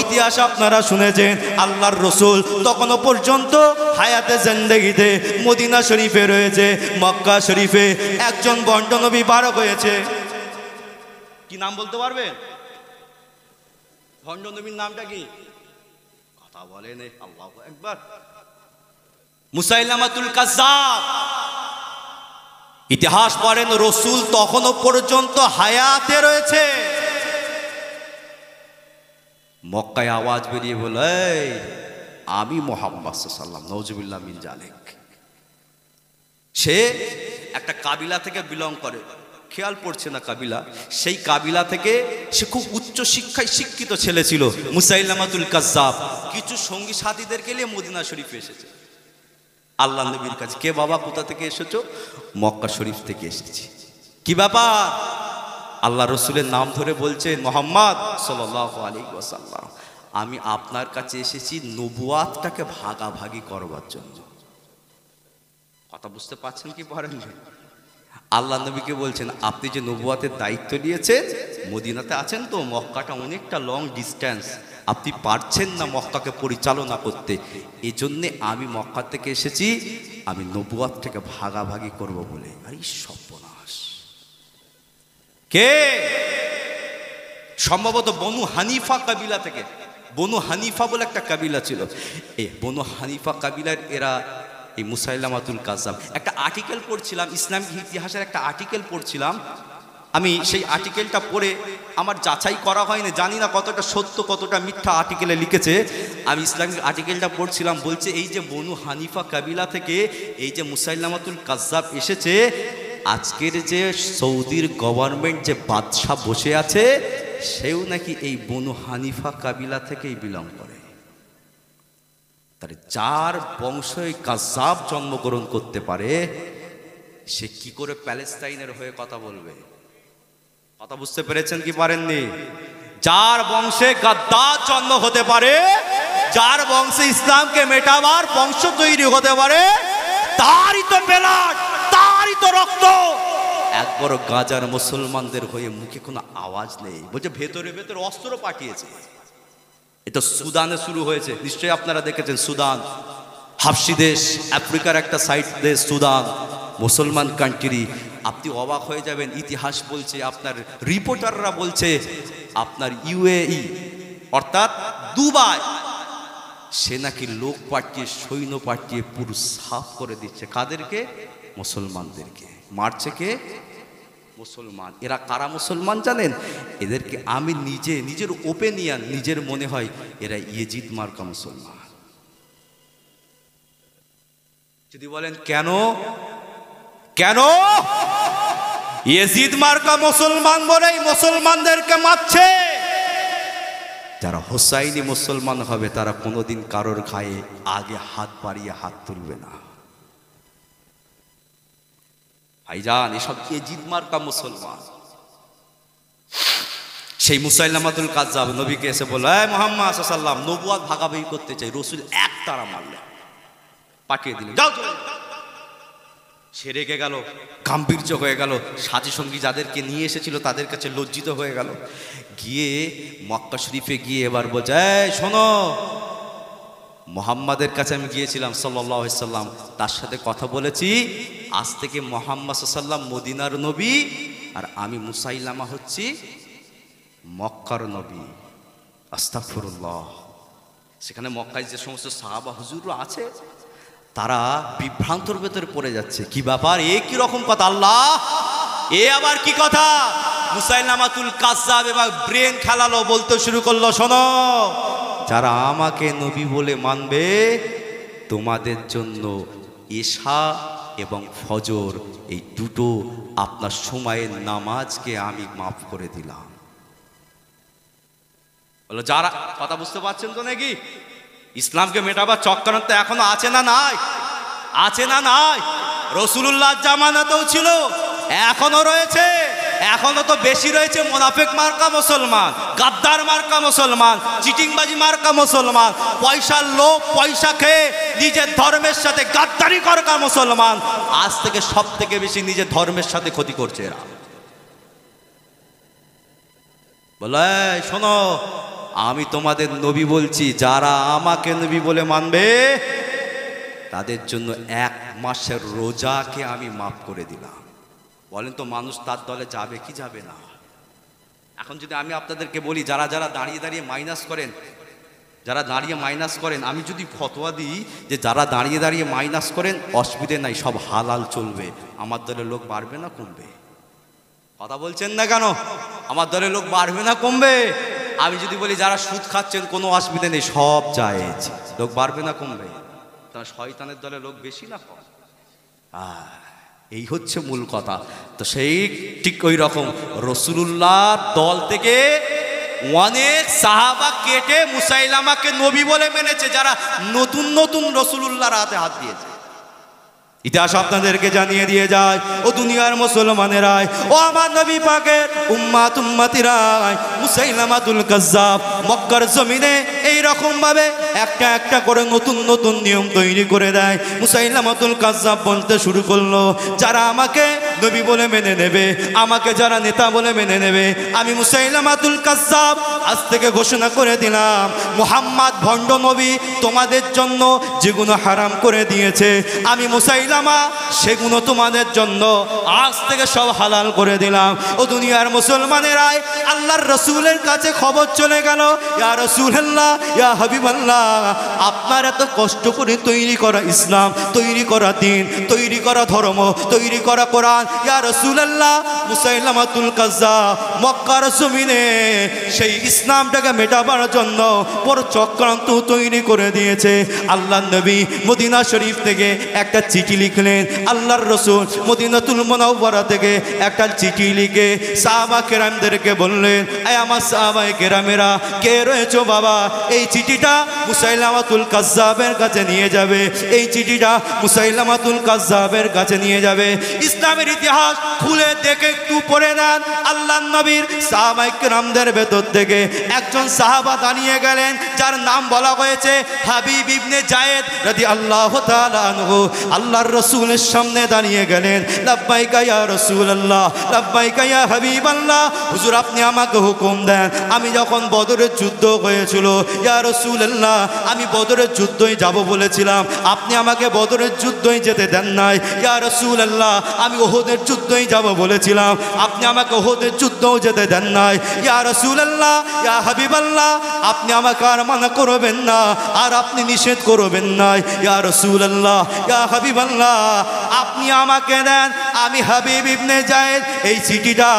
ইতিহাস আপনারা শুনেছেন। আল্লাহর রসুল তখনও পর্যন্ত হায়াতে জিন্দেগিতে মদিনা শরীফে রয়েছে। মক্কা শরীফে একজন ভণ্ড নবী বার হয়েছে। কি নাম বলতে পারবেন? ভণ্ড নবীর নামটা কি? কথা বলেন। আল্লাহু আকবার। মুসাইলামাতুল কাজ্জাব। ইতিহাস পড়েন, রসুল তখনও পর্যন্ত হায়াতে রয়েছে। মক্কায় আওয়াজ বেরিয়ে বলে, আমি মুহাম্মদ সাল্লাল্লাহু নাউজুবিল্লাহ মিন জালিক। সে একটা কাবিলা থেকে বিলং করে, খেয়াল পড়ছে না কাবিলা, সেই কাবিলা থেকে সে খুব উচ্চ শিক্ষায় শিক্ষিত ছেলে ছিল মুসাইলামাতুল কাজ্জাব। কিছু সঙ্গী সাথীদেরকে নিয়ে মদিনা শরীফে এসেছে আল্লাহ নবীর কাছে। কে বাবা, কোথা থেকে এসেছো? মক্কা শরীফ থেকে এসেছি। কি ব্যাপার? আল্লাহ রসুলের নাম ধরে বলছেন, মুহাম্মদ সাল্লাল্লাহু আলাইহি ওয়াসাল্লাম, আমি আপনার কাছে এসেছি নবুয়াতটাকে ভাগাভাগি করবার জন্য। কথা বুঝতে পারছেন কি পারেন? আল্লাহ নবীকে বলছেন, আপনি যে নবুয়াতের দায়িত্ব নিয়েছেন, মদিনাতে আছেন তো, মক্কাটা অনেকটা লং ডিস্টেন্স, আপনি পারছেন না মক্কাকে পরিচালনা করতে, এজন্যে আমি মক্কা থেকে এসেছি, আমি নবুয়াতটাকে ভাগাভাগি করব বলে। আরে সর্বনাশ! কে? সম্ভবত বনু হানিফা কাবিলা থেকে। বনু হানিফা বলে একটা কাবিলা ছিল। এই বনু হানিফা কাবিলার এরা এই মুসাইলামাতুল কাজ্জাব। একটা আর্টিকেল পড়ছিলাম, ইসলামিক ইতিহাসের একটা আর্টিকেল পড়ছিলাম। আমি সেই আর্টিকেলটা পড়ে আমার যাচাই করা হয়নি, জানি না কতটা সত্য কতটা মিথ্যা আর্টিকেলে লিখেছে। আমি ইসলামিক আর্টিকেলটা পড়ছিলাম, বলছে এই যে বনু হানিফা কাবিলা থেকে এই যে মুসাইলামাতুল কাজ্জাব এসেছে, আজকের যে সৌদির গভর্নমেন্ট যে বাদশাহ বসে আছে, সেও নাকি এই বনু হানিফা কাবিলা থেকেই বিলং করে। তার যার বংশই কাযাব জন্মগ্রহণ করতে পারে সে কি করে প্যালেস্টাইনের হয়ে কথা বলবে? কথা বুঝতে পেরেছেন কি পারেননি? যার বংশে গাদ্দার জন্ম হতে পারে, যার বংশে ইসলামকে মেটাবার বংশ তৈরি হতে পারে, তারই তো ব্লাড, তারই তো রক্ত। একবার গাজার মুসলমানদের হয়ে মুখে কোনো আওয়াজ নেই, বলছে ভেতরে ভেতরে অস্ত্র পাঠিয়েছে। এটা সুদানে শুরু হয়েছে, নিশ্চয়ই আপনারা দেখেছেন। সুদান হাবশি দেশ, আফ্রিকার একটা সাইড দেশ সুদান, মুসলমান কান্ট্রি। আপনি অবাক হয়ে যাবেন, ইতিহাস বলছে, আপনার রিপোর্টাররা বলছে, আপনার ইউএই অর্থাৎ দুবাই সে নাকি লোক পাঠিয়ে, সৈন্য পাঠিয়ে পুরো সাফ করে দিচ্ছে। কাদেরকে? মুসলমানদেরকে। মারছে কে? মুসলমান। এরা কারা মুসলমান জানেন? এদেরকে আমি নিজের ওপেনিয়ন, নিজের মনে হয় এরা ইয়েজিদ মার্কা মুসলমান। যদি বলেন কেন কেন ইয়েজিদ মার্কা মুসলমান বলেই মুসলমানদেরকে মারছে? যারা হোসাইনি মুসলমান হবে তারা কোনোদিন কারোর গায়ে আগে হাত বাড়িয়ে হাত তুলবে না। ভাইজান, এসব ইয়েজিদ মার্কা মুসলমান। সেই মুসাইলামাতুল কাজ্জাব নবীকে এসে বলল, এই মুহাম্মদ সাল্লাল্লাহু আলাইহি ওয়াসাল্লাম নবুয়ত ভাগাভাগি করতে চাই। রাসূল এক তারা মারলেন, পাঠিয়ে দিলেন, যাও চলে। সে রেগে গেল, গাম্ভীর্য হয়ে গেল, সাথী সঙ্গী যাদেরকে নিয়ে এসেছিল তাদের কাছে লজ্জিত হয়ে গেল। গিয়ে মক্কা শরীফে গিয়ে এবার বলছে, এই শোনো, মুহাম্মাদের কাছে আমি গিয়েছিলাম সাল্লাল্লাহু আলাইহি সাল্লাম, তার সাথে কথা বলেছি, আজ থেকে মুহাম্মদ সাল্লাল্লাহু আলাইহি সাল্লাম মদিনার নবী আর আমি মুসাইলামা হচ্ছি মক্কার নবী। আস্তাগফিরুল্লাহ। সেখানে মক্কায় যে সমস্ত সাহাবা হুজুররা আছে তারা বিভ্রান্তর ভেতরে পড়ে যাচ্ছে। কি ব্যাপার, এ কি রকম কথা? আল্লাহ, এ আবার কি কথা? মুসাইলামাতুল কাজ্জাব এবার ব্রেন খেলালো, বলতে শুরু করলো, শোনো, যারা আমাকে নবী বলে মানবে তোমাদের জন্য এশা এবং ফজর এই দুটো আপনার সময়ের নামাজকে আমি মাফ করে দিলাম। বলো, যারা, কথা বুঝতে পারছেন তো নাকি? ইসলামকে মেটাবার চক্রান্ত এখনো আছে না নাই? আছে না নাই? রাসূলুল্লাহর জামানাতেও ছিল, এখনো রয়েছে। এখনো তো বেশি রয়েছে মুনাফিক মার্কা মুসলমান, গাদ্দার মার্কা মুসলমান, চিটিংবাজি মার্কা মুসলমান, পয়সার লোভ, পয়সা খেয়ে নিজের ধর্মের সাথে গাদ্দারি করা মুসলমান। আজ থেকে সব থেকে বেশি নিজের ধর্মের সাথে ক্ষতি করছে এরা। বলে, শোনো, আমি তোমাদের নবী বলছি, যারা আমাকে নবী বলে মানবে তাদের জন্য 1 মাসের রোজাকে আমি মাফ করে দিলাম। বলেন তো, মানুষ তার দলে যাবে কি যাবে না? এখন যদি আমি আপনাদেরকে বলি, যারা যারা দাঁড়িয়ে দাঁড়িয়ে মাইনাস করেন, যারা দাঁড়িয়ে মাইনাস করেন, আমি যদি ফতোয়া দিই যে যারা দাঁড়িয়ে দাঁড়িয়ে মাইনাস করেন অসুবিধে নাই, সব হালাল চলবে, আমার দলের লোক বাড়বে না কমবে? কথা বলছেন না কেন? আমার দলের লোক বাড়বে না কমবে? আমি যদি বলি যারা সুদ খাচ্ছেন কোনো অসুবিধা নেই, সব জায়েজ, লোক বাড়বে না কমবে? তারা শয়তানের দলে লোক বেশি না কম? এই হচ্ছে মূল কথা। তো সেই ঠিক ওই রকম রাসূলুল্লাহর দল থেকে অনেক সাহাবা কেটে মুসাইলামাকে নবী বলে মেনেছে, যারা নতুন নতুন রাসূলুল্লাহর হাতে হাত দিয়েছে। ইতিহাস আপনাদেরকে জানিয়ে দিয়ে যায়, ও দুনিয়ার মুসলমানেরাই, ও আমার নবী পাকের উম্মাত উম্মতিরাই, মুসাইলামাতুল কাজ্জাব মক্কার জমিনে এই রকম ভাবে একটা একটা করে নতুন নতুন নিয়ম তৈরি করে দেয়। মুসাইলামাতুল কাজ্জাব বলতে শুরু করলো, যারা আমাকে নবী বলে মেনে নেবে, আমাকে যারা নেতা বলে মেনে নেবে, আমি মুসাইলামাতুল কাজ্জাব আজ থেকে ঘোষণা করে দিলাম, মুহাম্মদ ভণ্ড নবী তোমাদের জন্য যেগুলো হারাম করে দিয়েছে আমি মুসাইলামা সেগুলো তোমাদের জন্য আজ থেকে সব হালাল করে দিলাম। ও দুনিয়ার মুসলমানেরাই, আল্লাহর রাসূলের কাছে খবর চলে গেল, ইয়া রাসূলুল্লাহ, ইয়া হাবিবাল্লাহ, আপনার এত কষ্ট করে তৈরি করা ইসলাম, তৈরি করা দ্বীন, তৈরি করা ধর্ম, তৈরি করা কোরআন, ইয়া রাসূলুল্লাহ, মুসাইলামাতুল কাজ্জাব মক্কার জমিনে সেই ইসলামটাকে মেটাবার জন্য বড় চক্রান্ত তৈরি করে দিয়েছে। আল্লাহর নবী মদিনা শরীফ থেকে একটা চিঠি লিখলেন। আল্লাহর রাসূল মদিনাতুল মুনাওয়ারা থেকে একটা চিঠি লিখে সাহাবা কেরামদেরকে বললেন, এই আমার সাহাবায়ে কেরামেরা, কে রয়েছো বাবা, এই চিঠিটা মুসাইলামাতুল কাজ্জাবের কাছে নিয়ে যাবে, এই চিঠিটা মুসাইলামাতুল কাজ্জাবের কাছে নিয়ে যাবে। ইসলামের ইতিহাস খুলে দেখে একটু পড়ে নেন। আল্লাহর নবীর সাহাবায়ে কেরামদের ভেতর থেকে একজন সাহাবা দাঁড়িয়ে গেলেন, যার নাম বলা হয়েছে হাবিব ইবনে জায়েদ রাদিয়াল্লাহু তাআলা আনহু। আল্লাহর রাসূলের সামনে দাঁড়িয়ে গেলেন, লাব্বাইকা ইয়া রাসূলুল্লাহ, লাব্বাইকা ইয়া হাবিবাল্লাহ, হুজুর আপনি আমাকে হুকুম দেন, আমি যখন বদরের যুদ্ধ হয়েছিল ইয়া রাসূলুল্লাহ, আমি বদরের যুদ্ধই যাব বলেছিলাম, আপনি আমাকে বদরের যুদ্ধই যেতে দেন নাই। ইয়া রাসূলুল্লাহ, আমি ওহদের যুদ্ধই যাব বলেছিলাম, আপনি আমাকে ওহদের যুদ্ধও যেতে দেন নাই। ইয়া রাসূলুল্লাহ, ইয়া হাবিবাল্লাহ, আপনি আমাকে আর মানা করবেন না, আর আপনি নিষেধ করবেন না। ইয়া রাসূলুল্লাহ, ইয়া হাবিবাল্লাহ, আপনি আমাকে দেন, আমি হাবিব ইবনে জায়েদ এই চিঠিটা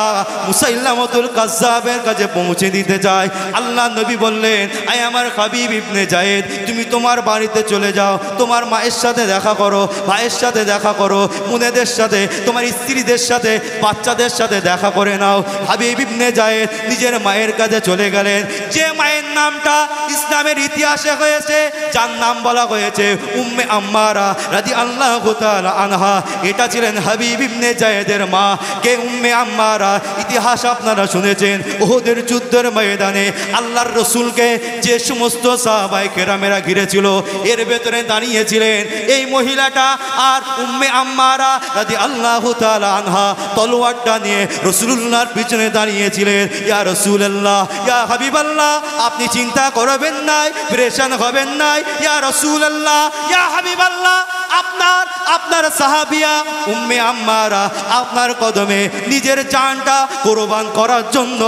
মুসাইলামাতুল কাজ্জাবের কাছে পৌঁছে দিতে চাই। আল্লাহ নবী বললেন, আই আমার হাবিব ইবনে জায়েদ, তুমি তোমার বাড়িতে চলে যাও, তোমার মায়ের সাথে দেখা করো, ভাইয়ের সাথে দেখা করো, মুনেদের সাথে, তোমার স্ত্রীদের সাথে, বাচ্চাদের সাথে দেখা করে নাও। হাবিব ইবনে জায়েদ নিজের মায়ের কাছে চলে গেলেন, যে মায়ের নামটা ইসলামের ইতিহাসে হয়েছে, যার নাম বলা হয়েছে উম্মে আম্মারা রাদিয়াল্লাহু তাআলা আনহা। এটা ছিলেন হাবিব ইবনে জায়েদের মা। কে উম্মে আম্মারা? ইতিহাস আপনারা শুনেছেন, ওহদের যুদ্ধের ময়দানে আল্লাহর রাসূলকে যে সমস্ত সাহাবায়ে কেরামেরা ঘিরেছিল, এর ভেতরে দাঁড়িয়েছিলেন এই মহিলাটা। আর উম্মে আম্মারা রাদিয়াল্লাহু তাআলা আনহা তলোয়ারটা নিয়ে রাসূলুল্লাহর পিছনে দাঁড়িয়েছিলেন। ইয়া রাসূলুল্লাহ, ইয়া হাবিবাল্লাহ, আপনি চিন্তা করবেন না, পেরেশান হবেন না। ইয়া রাসূলুল্লাহ, ইয়া হাবিবাল্লাহ, আপনার সাহাবিয়া উম্মে আম্মারা আপনার কদমে নিজের জানটা কুরবান করার জন্য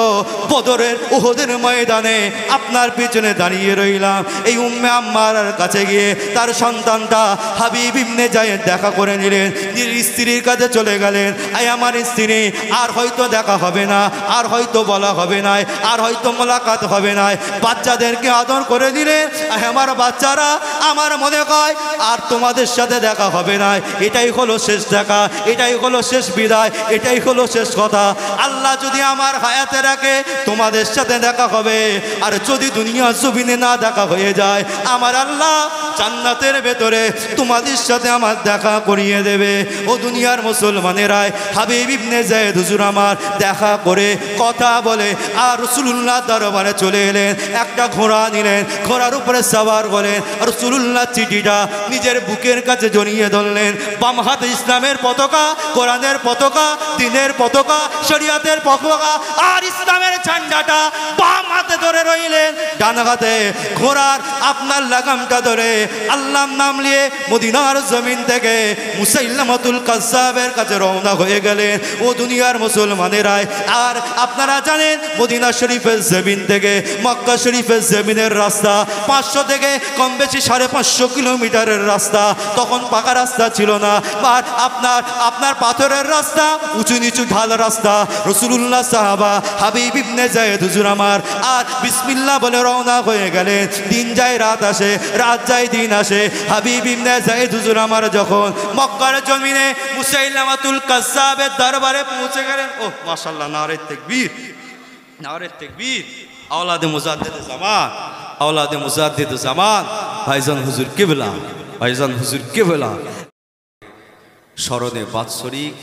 বদরের ওহদের ময়দানে আপনার পিছনে দাঁড়িয়ে রইলাম। এই উম্মে আম্মারার কাছে গিয়ে তার সন্তানটা হাবিব ইবনে জায়েদ দেখা করে নিলেন, নিজের স্ত্রীর কাছে চলে গেলেন, আই আমার স্ত্রী, আর হয়তো দেখা হবে না, আর হয়তো বলা হবে না, আর হয়তো মোলাকাত হবে না। বাচ্চাদেরকে আদর করে দিলেন, আমার বাচ্চারা, আমার মনে হয় আর তোমাদের সাথে দেখা হবে না, এটাই হলো শেষ দেখা, এটাই হলো শেষ বিদায়, এটাই হলো শেষ কথা। আল্লাহ যদি আমার হায়াতে রাখে তোমাদের সাথে দেখা হবে, আর যদি দুনিয়া জমিনে না দেখা হয়ে যায়, আমার আল্লাহ জান্নাতের ভেতরে তোমাদের সাথে আমার দেখা করিয়ে দেবে। ও দুনিয়ার মুসলমানেরাই, হাবিব ইবনে জায়েদ হুজুর আমার দেখা করে কথা বলে আর রাসূলুল্লাহ দরবারে চলে এলেন। একটা ঘোড়া নিলেন, ঘোড়ার উপরে সওয়ার হলেন, রাসূলুল্লাহ চিঠিটা নিজের বুকের কাছে জড়িয়ে ধরলেন। বাম হাতে ইসলামের পতাকা, কোরআনের পতাকা, দ্বীনের পতাকা, শরীয়তের পতাকা আর ইসলামের ঝান্ডাটা বাম হাতে ধরে রইলেন। ডান হাতে ঘোড়ার আপনার লাগামটা ধরে আল্লাহর নাম নিয়ে মদিনার জমিন থেকে মুসাইলামাতুল কাজ্জাবের কাছে রওনা হয়ে গেলেন। ও দুনিয়ার মুসলমানেরাই, আর আপনারা জানেন মদিনা শরীফের জমিন থেকে মক্কা শরীফের জমিনের রাস্তা 500 থেকে কম বেশি 550 কিলোমিটারের রাস্তা। তখন পাকা রাস্তা ছিল না, বা আপনার পাথরের রাস্তা, উঁচু নিচু ঢাল রাস্তা। রাসূলুল্লাহ সাহাবা হাবিব ইবনে জায়েদ হুজুর আমার আর বিসমিল্লাহ বলে রওনা হয়ে গেলেন। দিন যায় রাত আসে, রাত যায় দিন আসে। হাবিব ইবনে জায়েদ হুজুর আমার যখন মক্কার জমিনে মুসাইলামাতুল কাজ্জাবের দরবারে পৌঁছে গেলেন, ও মাশাআল্লাহ, নারে তাকবীর, নারে তাকবীর। আওলাদে মুজাদ্দিদ জামান, আওলাদে মুজাদ্দিদ জামান, ভাইজান হুজুর কিবলা, ভাইজান হুজুর কিবলা স্মরণে বাৎসরিক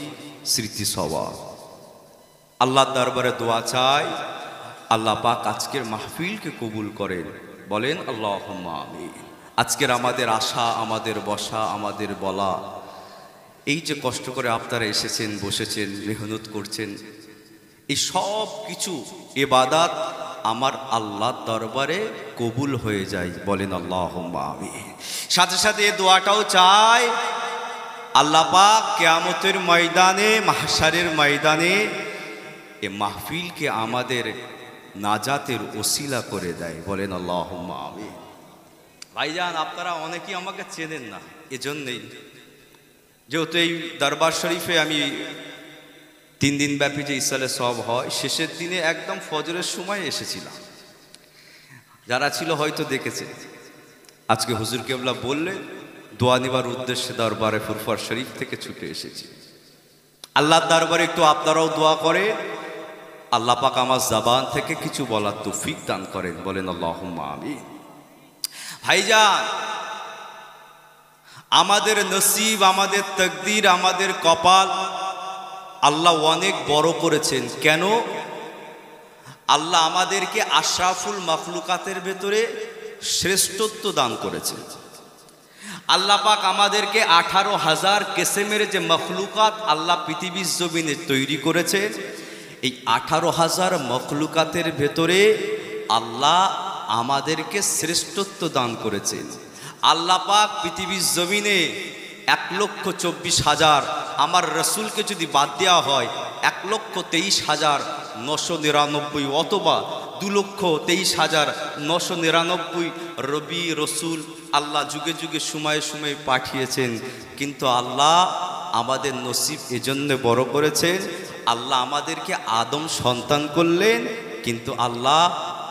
স্মৃতি সভা। আল্লাহর দরবারে দোয়া চাই, আল্লাহ পাক আজকের মাহফিলকে কবুল করেন। বলেন আল্লাহুম্মা আমিন। আজকের আমাদের আশা, আমাদের বসা, আমাদের বলা, এই যে কষ্ট করে আপনারা এসেছেন, বসেছেন, মেহনত করছেন, এই সব কিছু ইবাদত আমার আল্লাহর দরবারে কবুল হয়ে যায়। বলেন আল্লাহুম্মা আমিন। সাথে সাথে এই দোয়াটাও চাই, আল্লাহ পাক কিয়ামতের ময়দানে, মাহশারের ময়দানে এ মাহফিলকে আমাদের নাজাতের ওসিলা করে দেয়। বলেন আল্লাহুম্মা আমিন। ভাইজান, আপনারা অনেকেই আমাকে চেনেন না, এজন্যই, যেহেতু এই দরবার শরীফে আমি 3 দিন ব্যাপী যে ইসালে সব হয়, শেষের দিনে একদম ফজরের সময় এসেছিলাম। যারা ছিল হয়তো দেখেছে। আজকে হুজুর কেবলা বললেন দোয়া নেবার উদ্দেশ্যে দরবারে ফুরফুরা শরীফ থেকে ছুটে এসেছি। আল্লাহর দরবারে একটু আপনারাও দোয়া করে আল্লাহ পাক আমার জবান থেকে কিছু বলার তৌফিক দান করেন, বলেন আল্লাহুম্মা আমিন। ভাইজান, আমাদের নসিব, আমাদের তাকদীর, আমাদের কপাল আল্লাহ অনেক বড় করেছেন। কেন? আল্লাহ আমাদেরকে আশরাফুল মাখলুকাতের ভেতরে শ্রেষ্ঠত্ব দান করেছেন। আল্লাহ পাক আমাদেরকে 18,000 কিসমের যে মখলুকাত আল্লাহ পৃথিবীর জমিনে তৈরি করেছে, এই 18,000 মখলুকাতের ভেতরে আল্লাহ আমাদেরকে শ্রেষ্ঠত্ব দান করেছেন। আল্লাহ পাক পৃথিবীর জমিনে 1,24,000, আমার রসুলকে যদি বাদ দেওয়া হয় 1,23,999 অথবা 2,23,999 রবি রসুল আল্লাহ যুগে যুগে সময়ে সময়ে পাঠিয়েছেন। কিন্তু আল্লাহ আমাদের নসিব এজন্য বড় করেছেন, আল্লাহ আমাদেরকে আদম সন্তান করলেন, কিন্তু আল্লাহ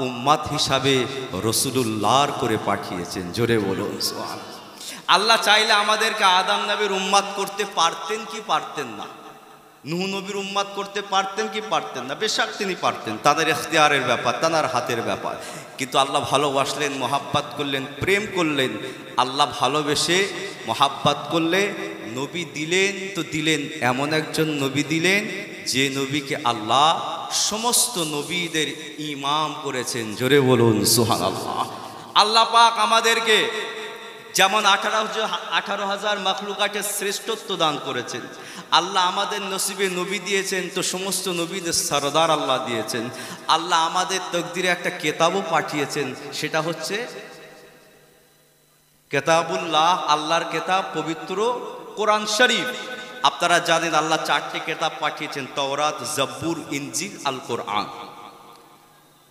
উম্মাত হিসাবে রসুলুল্লাহর করে পাঠিয়েছেন। জোরে বলুন সুবহানাল্লাহ। আল্লাহ চাইলে আমাদেরকে আদম নবীর উম্মাত করতে পারতেন কি পারতেন না? নূহ নবীর উম্মাত করতে পারতেন কি পারতেন না? বেশক তিনি পারতেন, তাদের ইখতিয়ারের ব্যাপার, তাদের হাতের ব্যাপার। কিন্তু আল্লাহ ভালোবাসলেন, মহাব্বত করলেন, প্রেম করলেন। আল্লাহ ভালোবেসে মহাব্বত করলে নবী দিলেন, তো দিলেন এমন একজন নবী দিলেন যে নবীকে আল্লাহ সমস্ত নবীদের ইমাম করেছেন। জোরে বলুন সুবহানাল্লাহ। আল্লাহ পাক আমাদেরকে যেমন 18,000 মাখলুকাতের শ্রেষ্ঠত্ব দান করেছেন, আল্লাহ আমাদের নসিবে নবী দিয়েছেন, তো সমস্ত নবীদের সরদার আল্লাহ দিয়েছেন। আল্লাহ আমাদের তকদিরে একটা কেতাবও পাঠিয়েছেন, সেটা হচ্ছে কেতাবুল্লাহ, আল্লাহর কেতাব পবিত্র কোরআন শরীফ। আপনারা জানেন আল্লাহ 4টে কেতাব পাঠিয়েছেন, তাওরাত, জব্বুর, ইনজিল, আল কোরআন।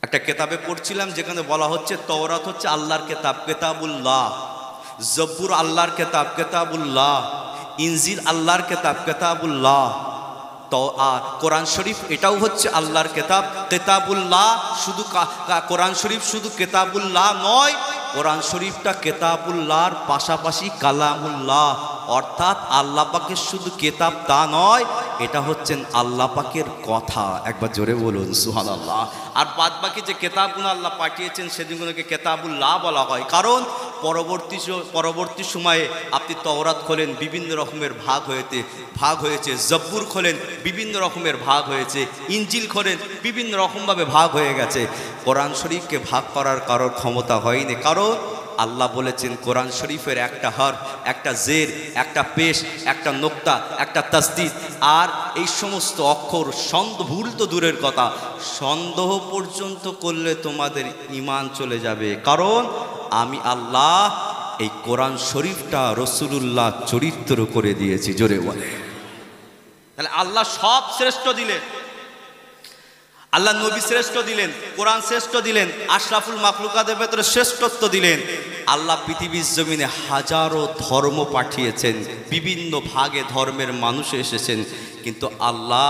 একটা কেতাবে পড়ছিলাম যেখানে বলা হচ্ছে তাওরাত হচ্ছে আল্লাহর কেতাব, কেতাবুল্লাহ, জব্বুর আল্লাহর কেতাব, কেতাবুল্লাহ, ইনজিল আল্লাহর কেতাব, কেতাবুল্লাহ, তো আর কোরআন শরীফ এটাও হচ্ছে আল্লাহর কেতাব, কেতাবুল্লাহ। শুধু কোরআন শরীফ শুধু কেতাবুল্লাহ নয়, কোরআন শরীফটা কেতাবুল্লাহর পাশাপাশি কালামুল্লাহ, অর্থাৎ আল্লাহ পাকের শুধু কেতাব তা নয়, এটা হচ্ছেন আল্লাহ পাকের কথা। একবার জোরে বলুন সুবহানাল্লাহ। আর বাদ বাকি যে কেতাবগুলো আল্লাহ পাঠিয়েছেন সেদিনগুলোকে কেতাবুল্লাহ বলা হয়, কারণ পরবর্তী সময়ে আপনি তাওরাত খোলেন বিভিন্ন রকমের ভাগ হয়েছে, জব্বুর খোলেন বিভিন্ন রকমের ভাগ হয়েছে, ইনজিল খোলেন বিভিন্ন রকমভাবে ভাগ হয়ে গেছে। কোরআন শরীফকে ভাগ করার কারোর ক্ষমতা হয়নি, কারণ আল্লাহ বলেছেন কোরআন শরীফের একটা হরফ, একটা জের, একটা পেশ, একটা নোক্তা, একটা তাসদিদ, আর এই সমস্ত অক্ষর ভুল তো দূরের কথা, সন্দেহ পর্যন্ত করলে তোমাদের ঈমান চলে যাবে, কারণ আমি আল্লাহ এই কোরআন শরীফটা রসুলুল্লাহ চরিত্র করে দিয়েছি। জোরে বলে। তাহলে আল্লাহ সব শ্রেষ্ঠ দিলেন, আল্লাহ নবী শ্রেষ্ঠ দিলেন, কোরআন শ্রেষ্ঠ দিলেন, আশরাফুল মাখলুকাতের ভেতরে শ্রেষ্ঠত্ব দিলেন। আল্লাহ পৃথিবীর জমিনে হাজারো ধর্ম পাঠিয়েছেন, বিভিন্ন ভাগে ধর্মের মানুষ এসেছেন, কিন্তু আল্লাহ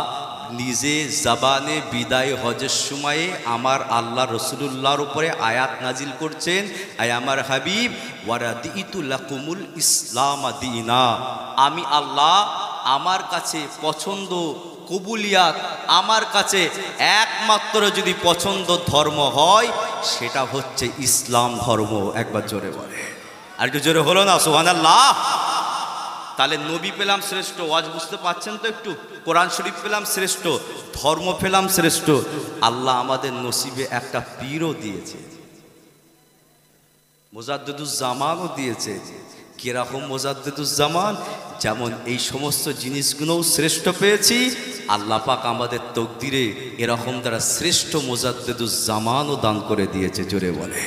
নিজে জবানে বিদায় হজের সময়ে আমার আল্লাহ রসুলুল্লাহর উপরে আয়াত নাজিল করছেন, আয় আমার হাবিব ওয়ারাদিতু লাকুমুল ইসলাম দীনা, আমি আল্লাহ আমার কাছে পছন্দ কবুলিয়াত, আমার কাছে একমাত্র যদি পছন্দ ধর্ম হয় সেটা হচ্ছে ইসলাম ধর্ম। একবার জোরে বলে, আর একটু জোরে হলো না সুবহানাল্লাহ। তাহলে নবী পেলাম শ্রেষ্ঠ, ওয়াজ বুঝতে পারছেন তো একটু, কোরআন শরীফ পেলাম শ্রেষ্ঠ, ধর্ম পেলাম শ্রেষ্ঠ, আল্লাহ আমাদের নসিবে একটা পীরও দিয়েছে, মুজাদ্দিদুজ্জামানও দিয়েছে। কিরকম মুজাদ্দিদুজ্জামান? যেমন এই সমস্ত জিনিসগুলোও শ্রেষ্ঠ পেয়েছি, আল্লাহ পাক আমাদের তকদিরে এরকম দ্বারা শ্রেষ্ঠ মুজাদ্দিদুজ্জামানও দান করে দিয়েছে। জোরে বলে।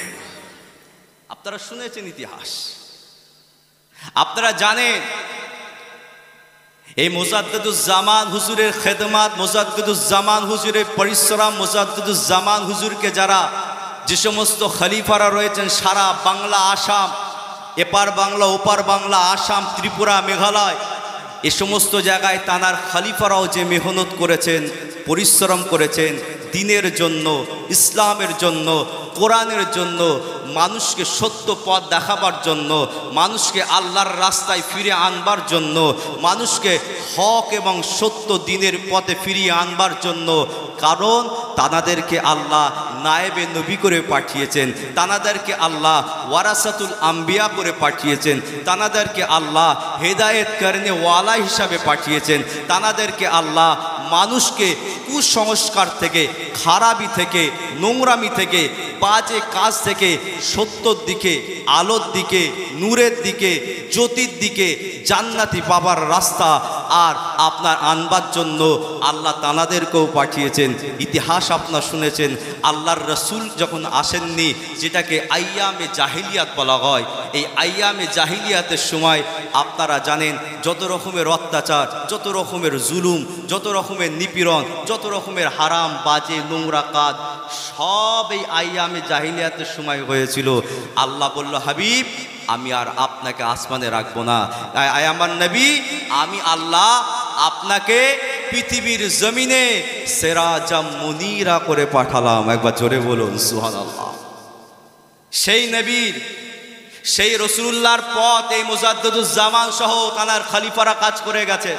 আপনারা শুনেছেন ইতিহাস, আপনারা জানেন এই মুজাদ্দিদুজ্জামান হুজুরের খেদমাত, মুজাদ্দিদুজ্জামান হুজুরের পরিশ্রম, মুজাদ্দিদুজ্জামান হুজুরকে যারা যে সমস্ত খলিফারা রয়েছেন সারা বাংলা, আসাম, এপার বাংলা ওপার বাংলা, আসাম, ত্রিপুরা, মেঘালয়, এ সমস্ত জায়গায় তানার খলিফারাও যে মেহনত করেছেন, পরিশ্রম করেছেন, দ্বীনের জন্য, ইসলামের জন্য, কোরআনের জন্য, মানুষকে সত্য পথ দেখাবার জন্য, মানুষকে আল্লাহর রাস্তায় ফিরে আনবার জন্য, মানুষকে হক এবং সত্য দ্বীনের পথে ফিরিয়ে আনবার জন্য। কারণ তানাদেরকে আল্লাহ নায়েবে নবী করে পাঠিয়েছেন, তানাদেরকে আল্লাহ ওয়ারাসাতুল আম্বিয়া করে পাঠিয়েছেন, তানাদেরকে আল্লাহ হেদায়েত করনে ওয়ালা হিসাবে পাঠিয়েছেন, তানাদেরকে আল্লাহ মানুষকে কুসংস্কার থেকে, খারাপি থেকে, নোংরামি থেকে, বাজে কাজ থেকে সত্যর দিকে, আলোর দিকে, নূরের দিকে, জ্যোতির দিকে, জান্নাতি পাবার রাস্তা আর আপনার আনবার জন্য আল্লাহ তানাদেরকেও পাঠিয়েছেন। ইতিহাস আপনার শুনেছেন, আল্লাহর রসুল যখন আসেননি, যেটাকে আইয়ামে জাহিলিয়াত বলা হয়, এই আইয়ামে জাহিলিয়াতের সময় আপনারা জানেন যত রকমের অত্যাচার, যত রকমের জুলুম, যত রকমের নিপীড়ন, যত রকমের হারাম বাজে নোংরা কাজ সব এই আইয়ামে জাহিলিয়াতের সময় হয়েছিল। আল্লাহ বলল, হাবিব আমি আর আপনাকে আসমানে রাখবো না, আমার নবী আমি আল্লাহ আপনাকে পৃথিবীর জমিনে সিরাজাম মুনীরা করে পাঠালাম। একবার জোরে বলুন সুবহানাল্লাহ। সেই নবীর, সেই রাসূলুল্লাহর পথ এই মুজাদ্দিদুজ জামান সহ তানার খলিফারা কাজ করে গেছে।